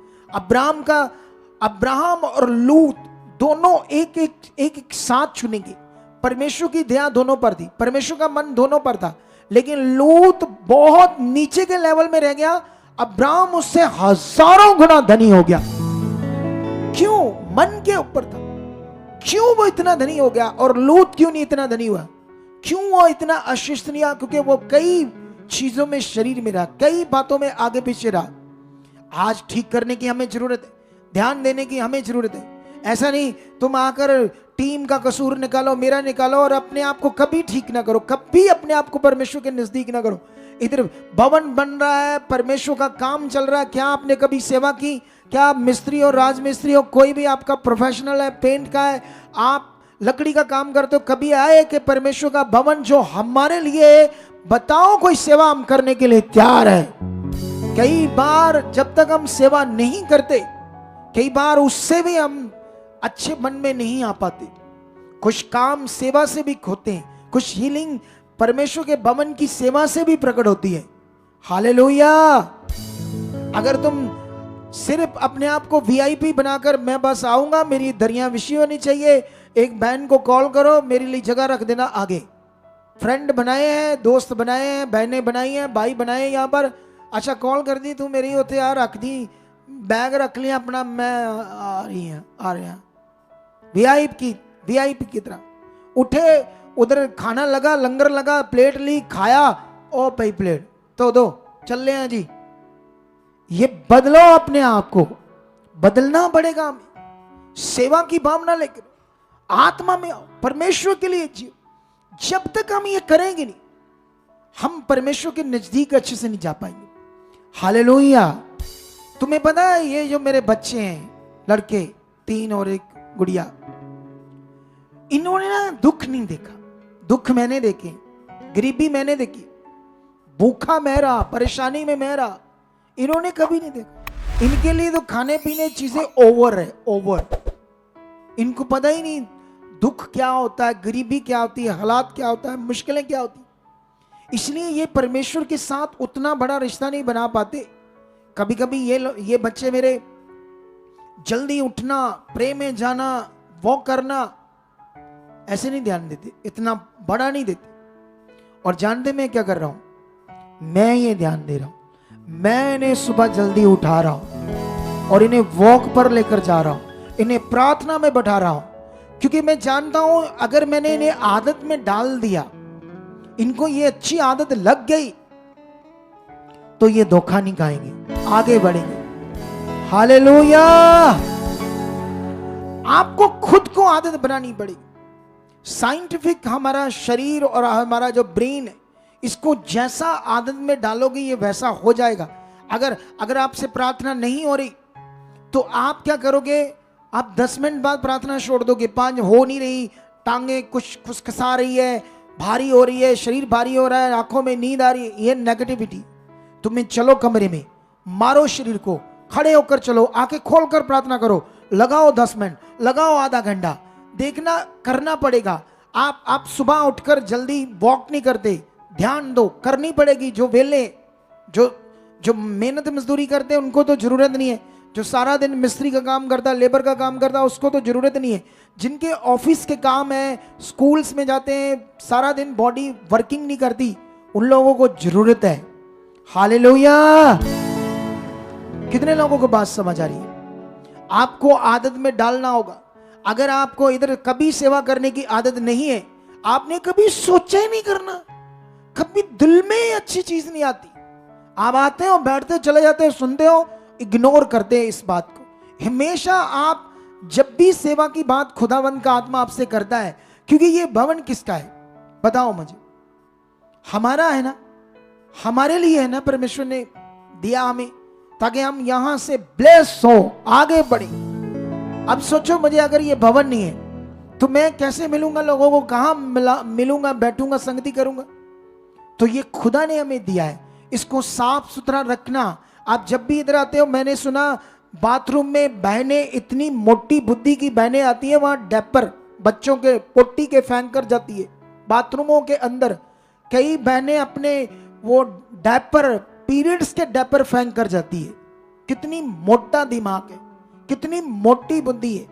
अब्राहम और लूत दोनों एक साथ चुनेंगे। परमेश्वर की दया दोनों पर थी, परमेश्वर का मन दोनों पर था, लेकिन लूत बहुत नीचे के लेवल में रह गया। अब्राहम उससे हजारों गुना धनी हो गया। क्यों? मन के ऊपर था। क्यों वो इतना धनी हो गया? और लूत क्यों नहीं इतना धनी हुआ? क्यों वो इतना अशिष्टनीय? क्योंकि वो कई चीजों में शरीर में रहा, कई बातों में आगे पीछे रहा। आज ठीक करने की हमें जरूरत है, ध्यान देने की हमें जरूरत है। ऐसा नहीं तुम आकर टीम का कसूर निकालो, मेरा निकालो और अपने आप को कभी ठीक ना करो, कभी अपने आप को परमेश्वर के नजदीक ना करो। इधर भवन बन रहा है, परमेश्वर का काम चल रहा है, क्या आपने कभी सेवा की? क्या आप मिस्त्री हो, राजमिस्त्री हो, कोई भी आपका प्रोफेशनल है, पेंट का है, आप लकड़ी का काम करते हो, कभी आए कि परमेश्वर का भवन जो हमारे लिए, बताओ कोई सेवा हम करने के लिए तैयार है? कई बार जब तक हम सेवा नहीं करते, कई बार उससे भी हम अच्छे मन में नहीं आ पाते। कुछ काम सेवा से भी होते हैं, कुछ हीलिंग परमेश्वर के भवन की सेवा से भी प्रकट होती है। हालेलुया। अगर तुम सिर्फ अपने आप को वीआईपी बनाकर मैं बस आऊंगा, मेरी दरियां विषय होनी चाहिए, एक बहन को कॉल करो, मेरे लिए जगह रख देना आगे। फ्रेंड बनाए हैं, दोस्त बनाए हैं, बहनें बनाई हैं, भाई बनाए हैं यहाँ पर, अच्छा कॉल कर दी, तू मेरी होते यार, रख दी, बैग रख लिया अपना, मैं आ रही है, आ रहे हैं। वीआईपी की तरह उठे, उधर खाना लगा, लंगर लगा, प्लेट ली, खाया, ओ भाई प्लेट तो दो, चल रहे हैं जी। ये बदलो, अपने आप को बदलना पड़ेगा हमें। सेवा की भावना लेकर आत्मा में आओ, परमेश्वर के लिए जियो। जब तक हम ये करेंगे नहीं, हम परमेश्वर के नजदीक अच्छे से नहीं जा पाएंगे। हालेलुया। तुम्हें पता है, ये जो मेरे बच्चे हैं, लड़के 3 और 1 गुड़िया, इन्होंने ना दुख नहीं देखा। दुख मैंने देखे, गरीबी मैंने देखी, भूखा मैं रहा, परेशानी में मैं रहा, इन्होंने कभी नहीं देखा। इनके लिए तो खाने पीने चीजें ओवर है, ओवर। इनको पता ही नहीं दुख क्या होता है, गरीबी क्या होती है, हालात क्या होता है, मुश्किलें क्या होती है। इसलिए ये परमेश्वर के साथ उतना बड़ा रिश्ता नहीं बना पाते। कभी कभी ये बच्चे मेरे जल्दी उठना, प्रे में जाना, वॉक करना, ऐसे नहीं ध्यान देते, इतना बड़ा नहीं देते। और जानते मैं क्या कर रहा हूं? मैं ये ध्यान दे रहा हूं, मैं इन्हें सुबह जल्दी उठा रहा हूं और इन्हें वॉक पर लेकर जा रहा हूं, इन्हें प्रार्थना में बैठा रहा हूं, क्योंकि मैं जानता हूं अगर मैंने इन्हें आदत में डाल दिया, इनको ये अच्छी आदत लग गई, तो ये धोखा नहीं खाएंगे, आगे बढ़ेंगे। हालेलुया। आपको खुद को आदत बनानी पड़ेगी। साइंटिफिक हमारा शरीर और हमारा जो ब्रेन है, इसको जैसा आदत में डालोगे ये वैसा हो जाएगा। अगर आपसे प्रार्थना नहीं हो रही तो आप क्या करोगे? आप 10 मिनट बाद प्रार्थना छोड़ दोगे, 5 हो नहीं रही, टांगे कुछ खुसखसा रही है, भारी हो रही है, शरीर भारी हो रहा है, आंखों में नींद आ रही है, ये नेगेटिविटी। तुम्हें चलो कमरे में, मारो शरीर को, खड़े होकर चलो, आंखें खोलकर प्रार्थना करो, लगाओ 10 मिनट, लगाओ आधा घंटा, देखना करना पड़ेगा। आप सुबह उठकर जल्दी वॉक नहीं करते, ध्यान दो, करनी पड़ेगी। जो वेले जो मेहनत मजदूरी करते हैं उनको तो जरूरत नहीं है, जो सारा दिन मिस्त्री का काम करता है, लेबर का काम करता है, उसको तो जरूरत नहीं है। जिनके ऑफिस के काम है, स्कूल्स में जाते हैं, सारा दिन बॉडी वर्किंग नहीं करती, उन लोगों को जरूरत है। हालेलुया। कितने लोगों को बात समझ आ रही है? आपको आदत में डालना होगा। अगर आपको इधर कभी सेवा करने की आदत नहीं है, आपने कभी सोचा ही नहीं करना, कभी दिल में अच्छी चीज नहीं आती, आप आते हो, बैठते हो, चले जाते हो, सुनते हो, इग्नोर करते हैं इस बात को। हमेशा आप जब भी सेवा की बात खुदावंद का आत्मा आपसे करता है, क्योंकि ये भवन किसका है बताओ मुझे? हमारा है ना, हमारे लिए है ना, परमेश्वर ने दिया हमें, ताकि हम यहां से ब्लेस हो, आगे बढ़े। अब सोचो, मुझे अगर ये भवन नहीं है तो मैं कैसे मिलूंगा लोगों को, कहां मिलूंगा, बैठूंगा, संगति करूंगा? तो ये खुदा ने हमें दिया है, इसको साफ सुथरा रखना। आप जब भी इधर आते हो, मैंने सुना बाथरूम में बहनें, इतनी मोटी बुद्धि की बहनें आती है, वहां डायपर बच्चों के पोटी के फेंक कर जाती है बाथरूमों के अंदर। कई बहनें अपने वो डायपर, पीरियड्स के डायपर फेंक कर जाती है। कितनी मोटा दिमाग है, कितनी मोटी बुद्धि है।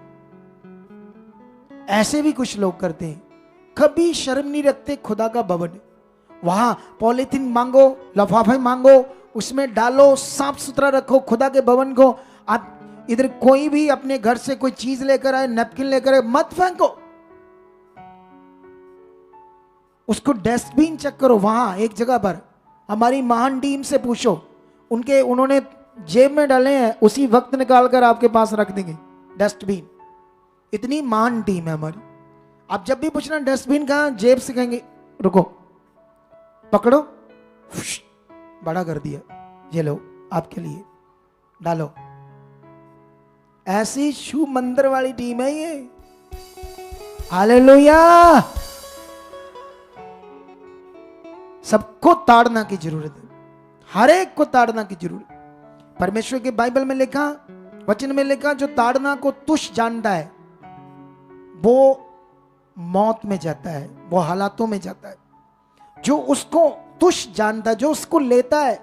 ऐसे भी कुछ लोग करते हैं, कभी शर्म नहीं रखते। खुदा का भवन है, वहां पॉलिथीन मांगो, लफाफे मांगो, उसमें डालो, साफ सुथरा रखो खुदा के भवन को। आप इधर कोई भी अपने घर से कोई चीज लेकर आए, नैपकिन लेकर आए, मत फेंको, उसको डस्टबिन चेक करो वहां एक जगह पर। हमारी महान टीम से पूछो, उन्होंने जेब में डाले हैं, उसी वक्त निकाल कर आपके पास रख देंगे डस्टबिन। इतनी महान टीम है हमारी। आप जब भी पूछना डस्टबिन कहां, जेब से कहेंगे रुको, पकड़ो, बड़ा कर दिया, ये लो आपके लिए, डालो। ऐसी शु मंदिर वाली टीम है ये। हालेलुया। सबको ताड़ना की जरूरत है, हर एक को ताड़ना की जरूरत। परमेश्वर के बाइबल में लिखा, वचन में लिखा, जो ताड़ना को तुच्छ जानता है वो मौत में जाता है, वो हालातों में जाता है। जो उसको तुच्छ जानता है, जो उसको लेता है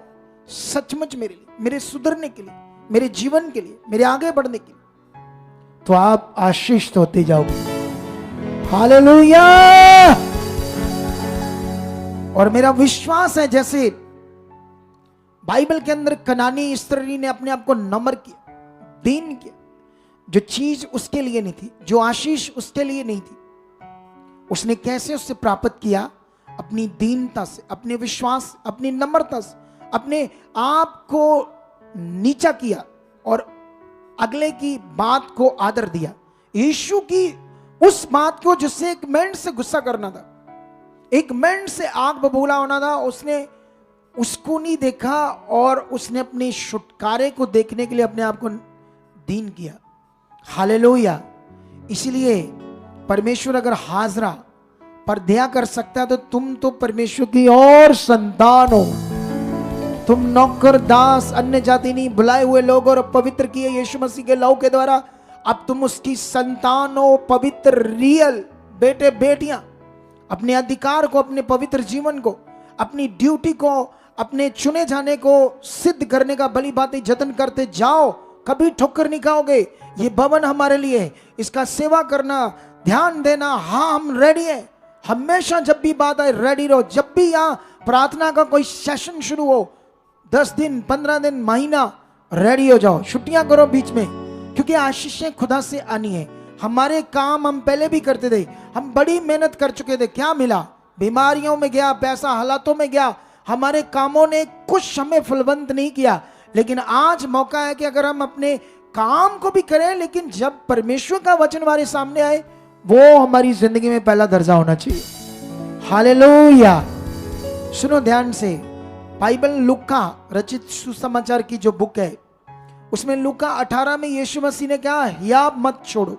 सचमुच मेरे लिए, मेरे सुधरने के लिए, मेरे जीवन के लिए, मेरे आगे बढ़ने के लिए, तो आप आशीषित होते जाओगे। हालेलुया। और मेरा विश्वास है जैसे बाइबल के अंदर कनानी स्त्री ने अपने आप को नम्र किया, दीन किया, जो चीज उसके लिए नहीं थी, जो आशीष उसके लिए नहीं थी, उसने कैसे उससे प्राप्त किया? अपनी दीनता से, अपने विश्वास, अपनी नम्रता से, अपने आप को नीचा किया और अगले की बात को आदर दिया। यीशु की उस बात को जिससे एक मिनट से गुस्सा करना था, एक मिनट से आग बबूला होना था, उसने उसको नहीं देखा और उसने अपने छुटकारे को देखने के लिए अपने आप को दीन किया। हालेलुया। इसलिए परमेश्वर अगर हाजरा पर दया कर सकता है तो तुम तो परमेश्वर की और संतान हो। तुम नौकर दास, अन्य जाति नहीं, बुलाए हुए लोग और पवित्र किए यीशु मसीह के लहू के द्वारा, अब तुम उसकी संतान हो, पवित्र रियल बेटे बेटियां। अपने अधिकार को, अपने पवित्र जीवन को, अपनी ड्यूटी को, अपने चुने जाने को सिद्ध करने का भली बातें जतन करते जाओ, कभी ठोकर नहीं खाओगे। ये भवन हमारे लिए, इसका सेवा करना, ध्यान देना, हाँ हम रेडी हैं। हमेशा जब भी बात आए रेडी रहो। जब भी यहाँ प्रार्थना का कोई सेशन शुरू हो, 10 दिन, 15 दिन, महीना, रेडी हो जाओ। छुट्टियां करो बीच में, क्योंकि आशीषें खुदा से आनी है। हमारे काम हम पहले भी करते थे, हम बड़ी मेहनत कर चुके थे, क्या मिला? बीमारियों में गया, पैसा हालातों में गया, हमारे कामों ने कुछ हमें फलवंत नहीं किया। लेकिन आज मौका है कि अगर हम अपने काम को भी करें, लेकिन जब परमेश्वर का वचन हमारे सामने आए, वो हमारी जिंदगी में पहला दर्जा होना चाहिए। हालेलुया। सुनो ध्यान से, बाइबल लूका रचित सुसमाचार की जो बुक है, उसमें लूका 18 में यीशु मसीह ने कहा, हियाब मत छोड़ो।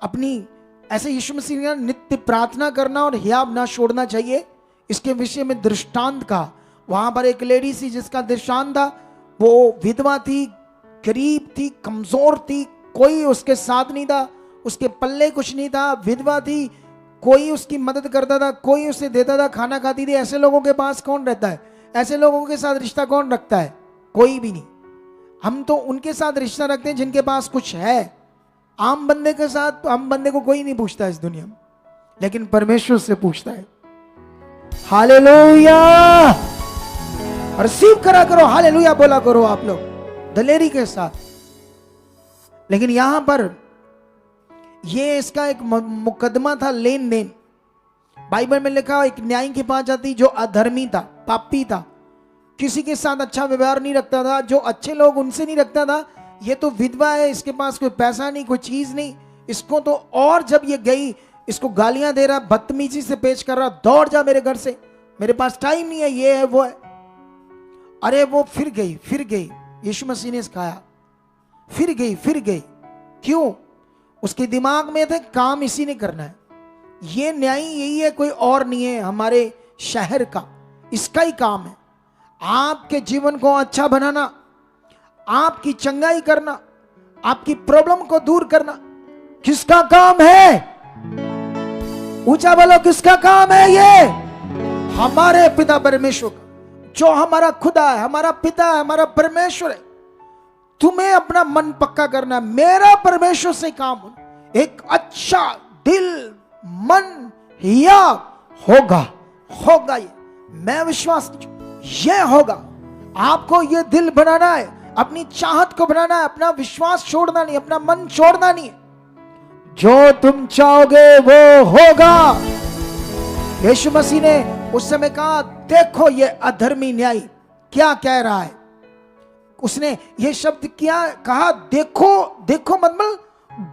अपनी ऐसे यीशु मसीह ने नित्य प्रार्थना करना और हियाब ना छोड़ना चाहिए, इसके विषय में दृष्टांत का। वहां पर एक लेडी सी जिसका दृष्टांत था, वो विधवा थी, गरीब थी, कमजोर थी, कोई उसके साथ नहीं था, उसके पल्ले कुछ नहीं था, विधवा थी, कोई उसकी मदद करता था, कोई उसे देता था, खाना खाती थी। ऐसे लोगों के पास कौन रहता है? ऐसे लोगों के साथ रिश्ता कौन रखता है? कोई भी नहीं। हम तो उनके साथ रिश्ता रखते हैं जिनके पास कुछ है। आम बंदे के साथ, आम बंदे को कोई नहीं पूछता इस दुनिया में, लेकिन परमेश्वर से पूछता है। हालेलुया। रिसीव करा करो, हालेलुया बोला करो आप लोग दलेरी के साथ। लेकिन यहां पर ये इसका एक मुकदमा था, लेन देन। बाइबल में लिखा, एक न्यायी के पास जाती जो अधर्मी था, पापी था, किसी के साथ अच्छा व्यवहार नहीं रखता था, जो अच्छे लोग उनसे नहीं रखता था। ये तो विधवा है, इसके पास कोई पैसा नहीं, कोई चीज नहीं, इसको तो। और जब ये गई, इसको गालियां दे रहा, बदतमीजी से पेश कर रहा, दौड़ जा मेरे घर से, मेरे पास टाइम नहीं है, ये है वो है। अरे वो फिर गई। यीशु मसीह ने सिखाया, फिर गई। क्यों? उसके दिमाग में थे काम इसी ने करना है, ये न्यायी यही है, कोई और नहीं है हमारे शहर का, इसका ही काम है आपके जीवन को अच्छा बनाना, आपकी चंगाई करना, आपकी प्रॉब्लम को दूर करना। किसका काम है? ऊंचा बोलो, किसका काम है? ये हमारे पिता परमेश्वर का, जो हमारा खुदा है, हमारा पिता है, हमारा परमेश्वर है। तुम्हें अपना मन पक्का करना, मेरा परमेश्वर से काम होना। एक अच्छा दिल, मन हिया होगा ये मैं विश्वास ये होगा। आपको ये दिल बनाना है, अपनी चाहत को बनाना है, अपना विश्वास छोड़ना नहीं, अपना मन छोड़ना नहीं। जो तुम चाहोगे वो होगा। यीशु मसीह ने उस समय कहा, देखो ये अधर्मी न्यायी क्या कह रहा है। उसने ये शब्द क्या कहा, देखो देखो, मतलब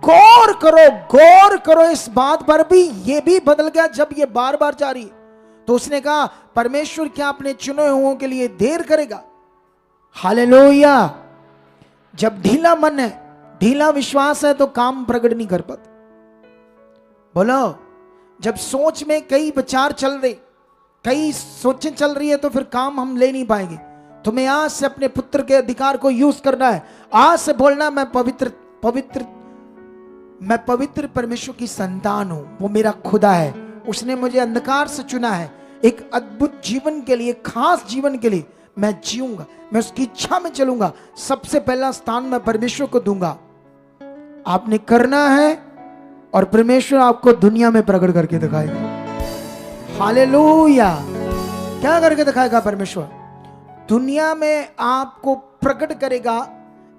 गौर करो, गौर करो इस बात पर भी। ये भी बदल गया जब ये बार बार जारी है। तो उसने कहा, परमेश्वर क्या अपने चुने हुओं के लिए देर करेगा? हालेलुया। जब ढीला मन है, ढीला विश्वास है, तो काम प्रकट नहीं कर पाता। बोलो, जब सोच में कई विचार चल रहे, कई सोचें चल रही है, तो फिर काम हम ले नहीं पाएंगे। तुम्हें आज से अपने पुत्र के अधिकार को यूज करना है। आज से बोलना, मैं पवित्र पवित्र मैं पवित्र परमेश्वर की संतान हूं, वो मेरा खुदा है, उसने मुझे अंधकार से चुना है, एक अद्भुत जीवन के लिए, खास जीवन के लिए मैं जीऊंगा, मैं उसकी इच्छा में चलूंगा। सबसे पहला स्थान मैं परमेश्वर को दूंगा। आपने करना है और परमेश्वर आपको दुनिया में प्रकट करके दिखाएगा। हालेलुया। क्या करके दिखाएगा परमेश्वर? दुनिया में आपको प्रकट करेगा।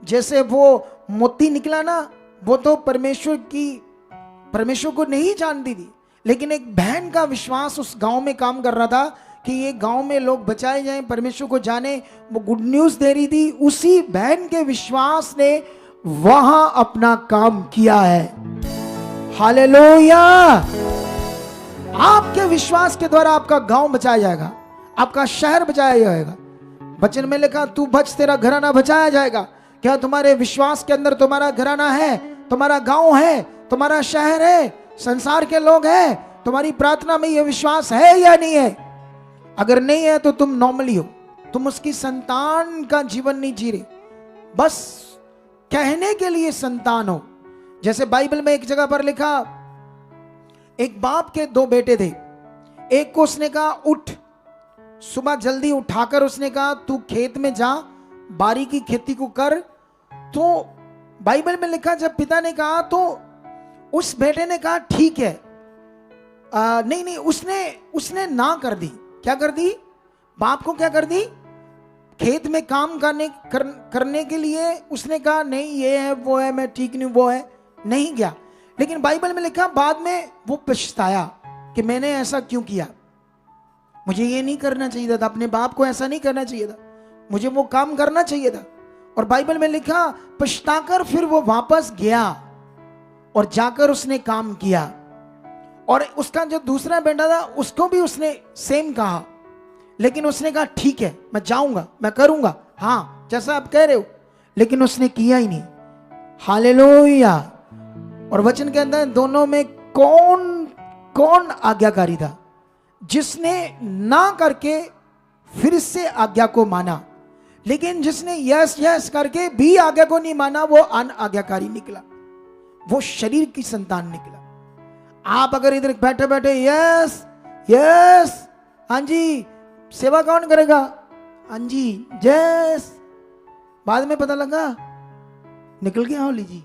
जैसे वो मोती निकला ना, वो तो परमेश्वर को नहीं जानती थी, लेकिन एक बहन का विश्वास उस गांव में काम कर रहा था कि ये गांव में लोग बचाए जाएं, परमेश्वर को जाने, वो गुड न्यूज दे रही थी। उसी बहन के विश्वास ने वहां अपना काम किया है। हालेलुया। आपके विश्वास के द्वारा आपका गांव बचाया जाएगा, आपका शहर बचाया जाएगा। वचन में लिखा, तू बच, तेरा घराना बचाया जाएगा। क्या तुम्हारे विश्वास के अंदर तुम्हारा घराना है, तुम्हारा गांव है, तुम्हारा शहर है, संसार के लोग हैं? तुम्हारी प्रार्थना में यह विश्वास है या नहीं है? अगर नहीं है तो तुम नॉर्मली हो, तुम उसकी संतान का जीवन नहीं जी रहे, बस कहने के लिए संतान हो। जैसे बाइबल में एक जगह पर लिखा, एक बाप के दो बेटे थे। एक को उसने कहा, उठ, सुबह जल्दी उठाकर उसने कहा, तू खेत में जा, बारी की खेती को कर। तो बाइबल में लिखा, जब पिता ने कहा तो उस बेटे ने कहा ठीक है। नहीं, उसने ना कर दी। क्या कर दी? बाप को क्या कर दी? खेत में काम करने के लिए उसने कहा, नहीं ये है वो है, मैं ठीक नहीं, वो है, नहीं गया। लेकिन बाइबल में लिखा, बाद में वो पछताया कि मैंने ऐसा क्यों किया, मुझे ये नहीं करना चाहिए था, अपने बाप को ऐसा नहीं करना चाहिए था, मुझे वो काम करना चाहिए था। और बाइबल में लिखा, पछताकर फिर वो वापस गया और जाकर उसने काम किया। और उसका जो दूसरा बेटा था, उसको भी उसने सेम कहा, लेकिन उसने कहा ठीक है, मैं जाऊंगा, मैं करूंगा, हाँ जैसा आप कह रहे हो, लेकिन उसने किया ही नहीं। हालेलुया। और वचन के अंदर दोनों में कौन आज्ञाकारी था? जिसने ना करके फिर से आज्ञा को माना, लेकिन जिसने यस यस करके भी आज्ञा को नहीं माना, वो अनाज्ञाकारी निकला, वो शरीर की संतान निकला। आप अगर इधर बैठे बैठे यस यस, हाँ जी, सेवा कौन करेगा, हाँ जी यस, बाद में पता लगा निकल गया होली जी,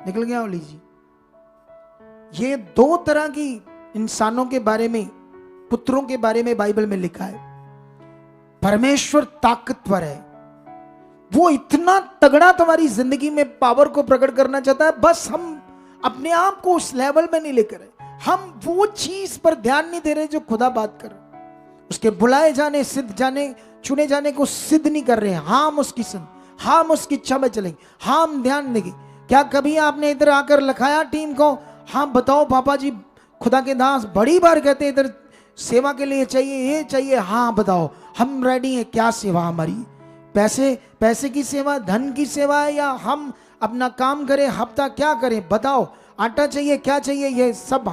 निकल गया होली जी। ये दो तरह की इंसानों के बारे में, पुत्रों के बारे में बाइबल में लिखा है। परमेश्वर ताकतवर है, वो इतना तगड़ा तुम्हारी जिंदगी में पावर को प्रकट करना चाहता है। बस हम अपने आप को उस लेवल में नहीं लेकर, हम वो चीज पर ध्यान नहीं दे रहे जो खुदा बात कर, उसके बुलाए जाने, सिद्ध जाने, चुने जाने को सिद्ध नहीं कर रहे हैं। हम उसकी सुन, हम उसकी इच्छा में चलेंगे, हम ध्यान देंगे। क्या कभी आपने इधर आकर लिखाया टीम को, हाँ बताओ पापा जी, खुदा के दास बड़ी बार कहते हैं इधर सेवा के लिए चाहिए, ये चाहिए, हाँ बताओ हम रेडी हैं, क्या सेवा हमारी, पैसे की सेवा, धन की सेवा है, या हम अपना काम करें, हफ्ता क्या करें, बताओ, आटा चाहिए, क्या चाहिए, ये सब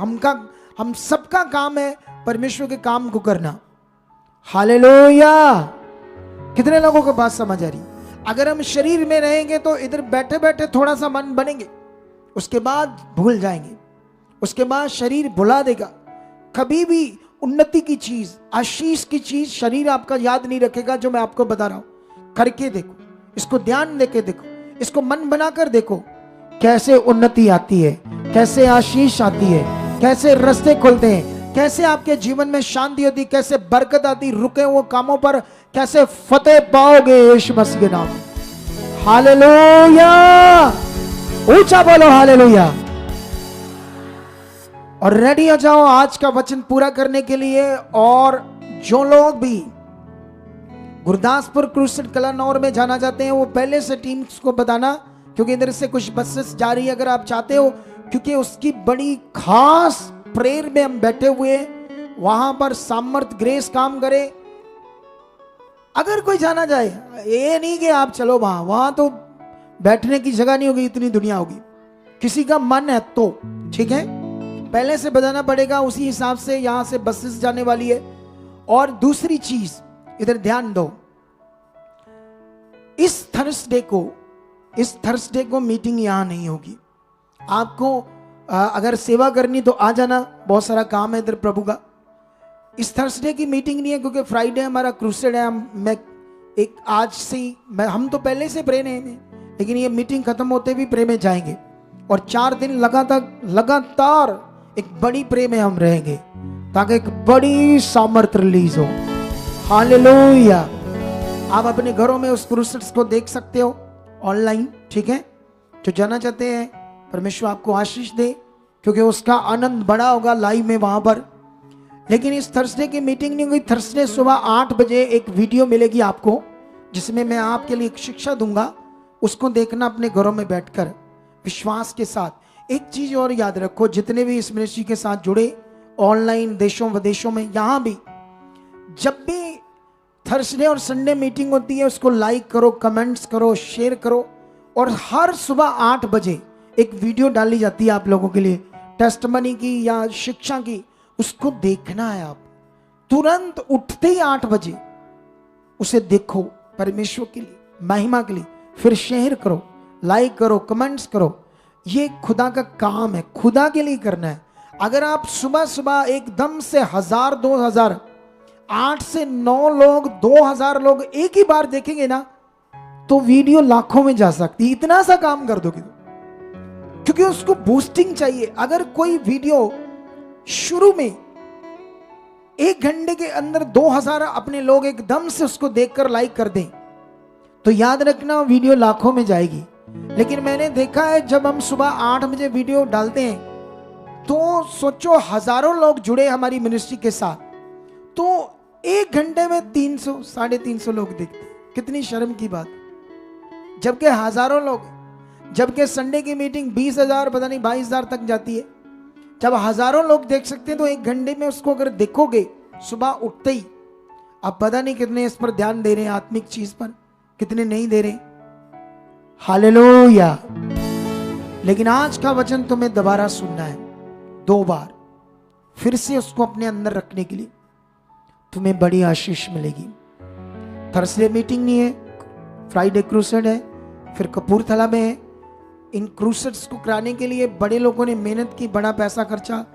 हम सबका काम है परमेश्वर के काम को करना। हालेलुया। कितने लोगों को बात समझ आ रही? अगर हम शरीर में रहेंगे तो इधर बैठे बैठे थोड़ा सा मन बनेंगे, उसके बाद भूल जाएंगे, उसके बाद शरीर भुला देगा। कभी भी उन्नति की चीज, आशीष की चीज शरीर आपका याद नहीं रखेगा। जो मैं आपको बता रहा हूं, करके देखो, इसको ध्यान देके देखो, इसको मन बनाकर देखो, कैसे उन्नति आती है, कैसे आशीष आती है, कैसे रास्ते खुलते हैं, कैसे आपके जीवन में शांति होती, कैसे बरकत आती, रुके हुए कामों पर कैसे फतेह पाओगे यीशु मसीह के नाम में। हालेलुया, ऊंचा बोलो हालेलुया। और रेडी हो जाओ आज का वचन पूरा करने के लिए। और जो लोग भी गुरदासपुर क्रूसेड कलानौर में जाना चाहते हैं वो पहले से टीम्स को बताना, क्योंकि इधर से कुछ बसेस जा रही है अगर आप चाहते हो, क्योंकि उसकी बड़ी खास प्रेयर में हम बैठे हुए हैं। वहां पर सामर्थ ग्रेस काम करे। अगर कोई जाना चाहे, ये नहीं कि आप चलो वहां तो बैठने की जगह नहीं होगी, इतनी दुनिया होगी। किसी का मन है तो ठीक है, पहले से बताना पड़ेगा, उसी हिसाब से यहां से बसेस जाने वाली है। और दूसरी चीज इधर ध्यान दो, इस थर्सडे को मीटिंग यहां नहीं होगी। आपको अगर सेवा करनी तो आ जाना, बहुत सारा काम है इधर प्रभु का। इस थर्सडे की मीटिंग नहीं है क्योंकि फ्राइडे हमारा क्रूसेड है। मैं एक आज से ही हम तो पहले से प्रे में, लेकिन ये मीटिंग खत्म होते भी प्रे में जाएंगे। और 4 दिन लगातार एक बड़ी प्रे में हम रहेंगे ताकि एक बड़ी सामर्थ रिलीज हो। हालेलुया। आप अपने घरों में उस क्रूसेड्स को देख सकते हो ऑनलाइन, ठीक है। जो जाना चाहते हैं परमेश्वर आपको आशीष दे, क्योंकि उसका आनंद बड़ा होगा लाइव में वहां पर। लेकिन इस थर्सडे की मीटिंग नहीं हुई। थर्सडे सुबह 8 बजे एक वीडियो मिलेगी आपको, जिसमें मैं आपके लिए एक शिक्षा दूंगा। उसको देखना अपने घरों में बैठकर विश्वास के साथ। एक चीज और याद रखो, जितने भी इस मिनिस्ट्री के साथ जुड़े ऑनलाइन देशों विदेशों में, यहां भी जब भी थर्सडे और संडे मीटिंग होती है उसको लाइक करो, कमेंट्स करो, शेयर करो। और हर सुबह 8 बजे एक वीडियो डाली जाती है आप लोगों के लिए टेस्टमनी की या शिक्षा की, उसको देखना है। आप तुरंत उठते ही 8 बजे उसे देखो, परमेश्वर के लिए, महिमा के लिए, फिर शेयर करो, लाइक करो, कमेंट्स करो। ये खुदा का काम है, खुदा के लिए करना है। अगर आप सुबह सुबह एकदम से 1000 2000 8 से 9 लोग 2000 लोग एक ही बार देखेंगे ना, तो वीडियो लाखों में जा सकती है। इतना सा काम कर दोगे, क्योंकि उसको बूस्टिंग चाहिए। अगर कोई वीडियो शुरू में 1 घंटे के अंदर 2000 अपने लोग एकदम से उसको देखकर लाइक कर दें, तो याद रखना वीडियो लाखों में जाएगी। लेकिन मैंने देखा है जब हम सुबह 8 बजे वीडियो डालते हैं तो सोचो हजारों लोग जुड़े हमारी मिनिस्ट्री के साथ, तो 1 घंटे में 300 350 लोग देखते हैं। कितनी शर्म की बात, जबकि हजारों लोग, जबकि संडे की मीटिंग 20,000 पता नहीं 22,000 तक जाती है। जब हजारों लोग देख सकते हैं तो 1 घंटे में उसको अगर देखोगे सुबह उठते ही, आप पता नहीं कितने इस पर ध्यान दे रहे हैं, आत्मिक चीज पर कितने नहीं दे रहे। हालेलुया। लेकिन आज का वचन तुम्हें दोबारा सुनना है, 2 बार फिर से उसको अपने अंदर रखने के लिए तुम्हें बड़ी आशीष मिलेगी। थर्सडे मीटिंग नहीं है, फ्राइडे क्रूसेड है, फिर कपूरथला में है। इन क्रूसेड्स को कराने के लिए बड़े लोगों ने मेहनत की, बड़ा पैसा खर्चा,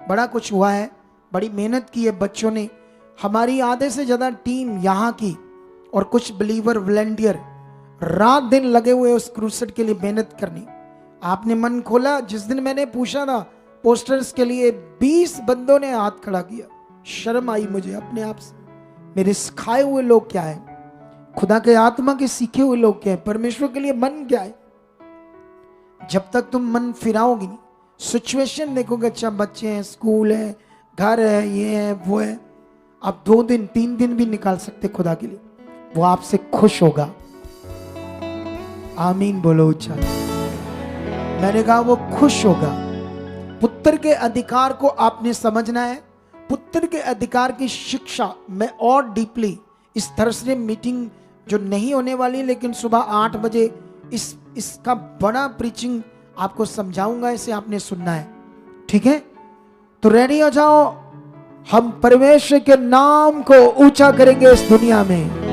बड़ा कुछ हुआ है, बड़ी मेहनत की है बच्चों ने। हमारी आधे से ज़्यादा टीम यहाँ की और कुछ बिलीवर वॉलंटियर रात दिन लगे हुए उस क्रूसेड के लिए मेहनत करनी। आपने मन खोला, जिस दिन मैंने पूछा ना पोस्टर्स के लिए, 20 बंदों ने हाथ खड़ा किया। शर्म आई मुझे अपने आप से। मेरे सिखाए हुए लोग क्या है, खुदा के आत्मा के सीखे हुए लोग क्या है, परमेश्वर के लिए मन क्या है। जब तक तुम मन फिराओगे नहीं, सिचुएशन देखोगे, अच्छा बच्चे हैं, स्कूल है, घर है, ये है, वो है, आप 2 दिन 3 दिन भी निकाल सकते खुदा के लिए, वो आपसे खुश होगा। आमीन बोलो ऊंचा। मैंने कहा वो खुश होगा। पुत्र के अधिकार को आपने समझना है। पुत्र के अधिकार की शिक्षा मैं और डीपली इस थर्सडे मीटिंग जो नहीं होने वाली, लेकिन सुबह 8 बजे इसका बड़ा प्रीचिंग आपको समझाऊंगा। इसे आपने सुनना है, ठीक है। तो रेडी हो जाओ, हम परमेश्वर के नाम को ऊंचा करेंगे इस दुनिया में।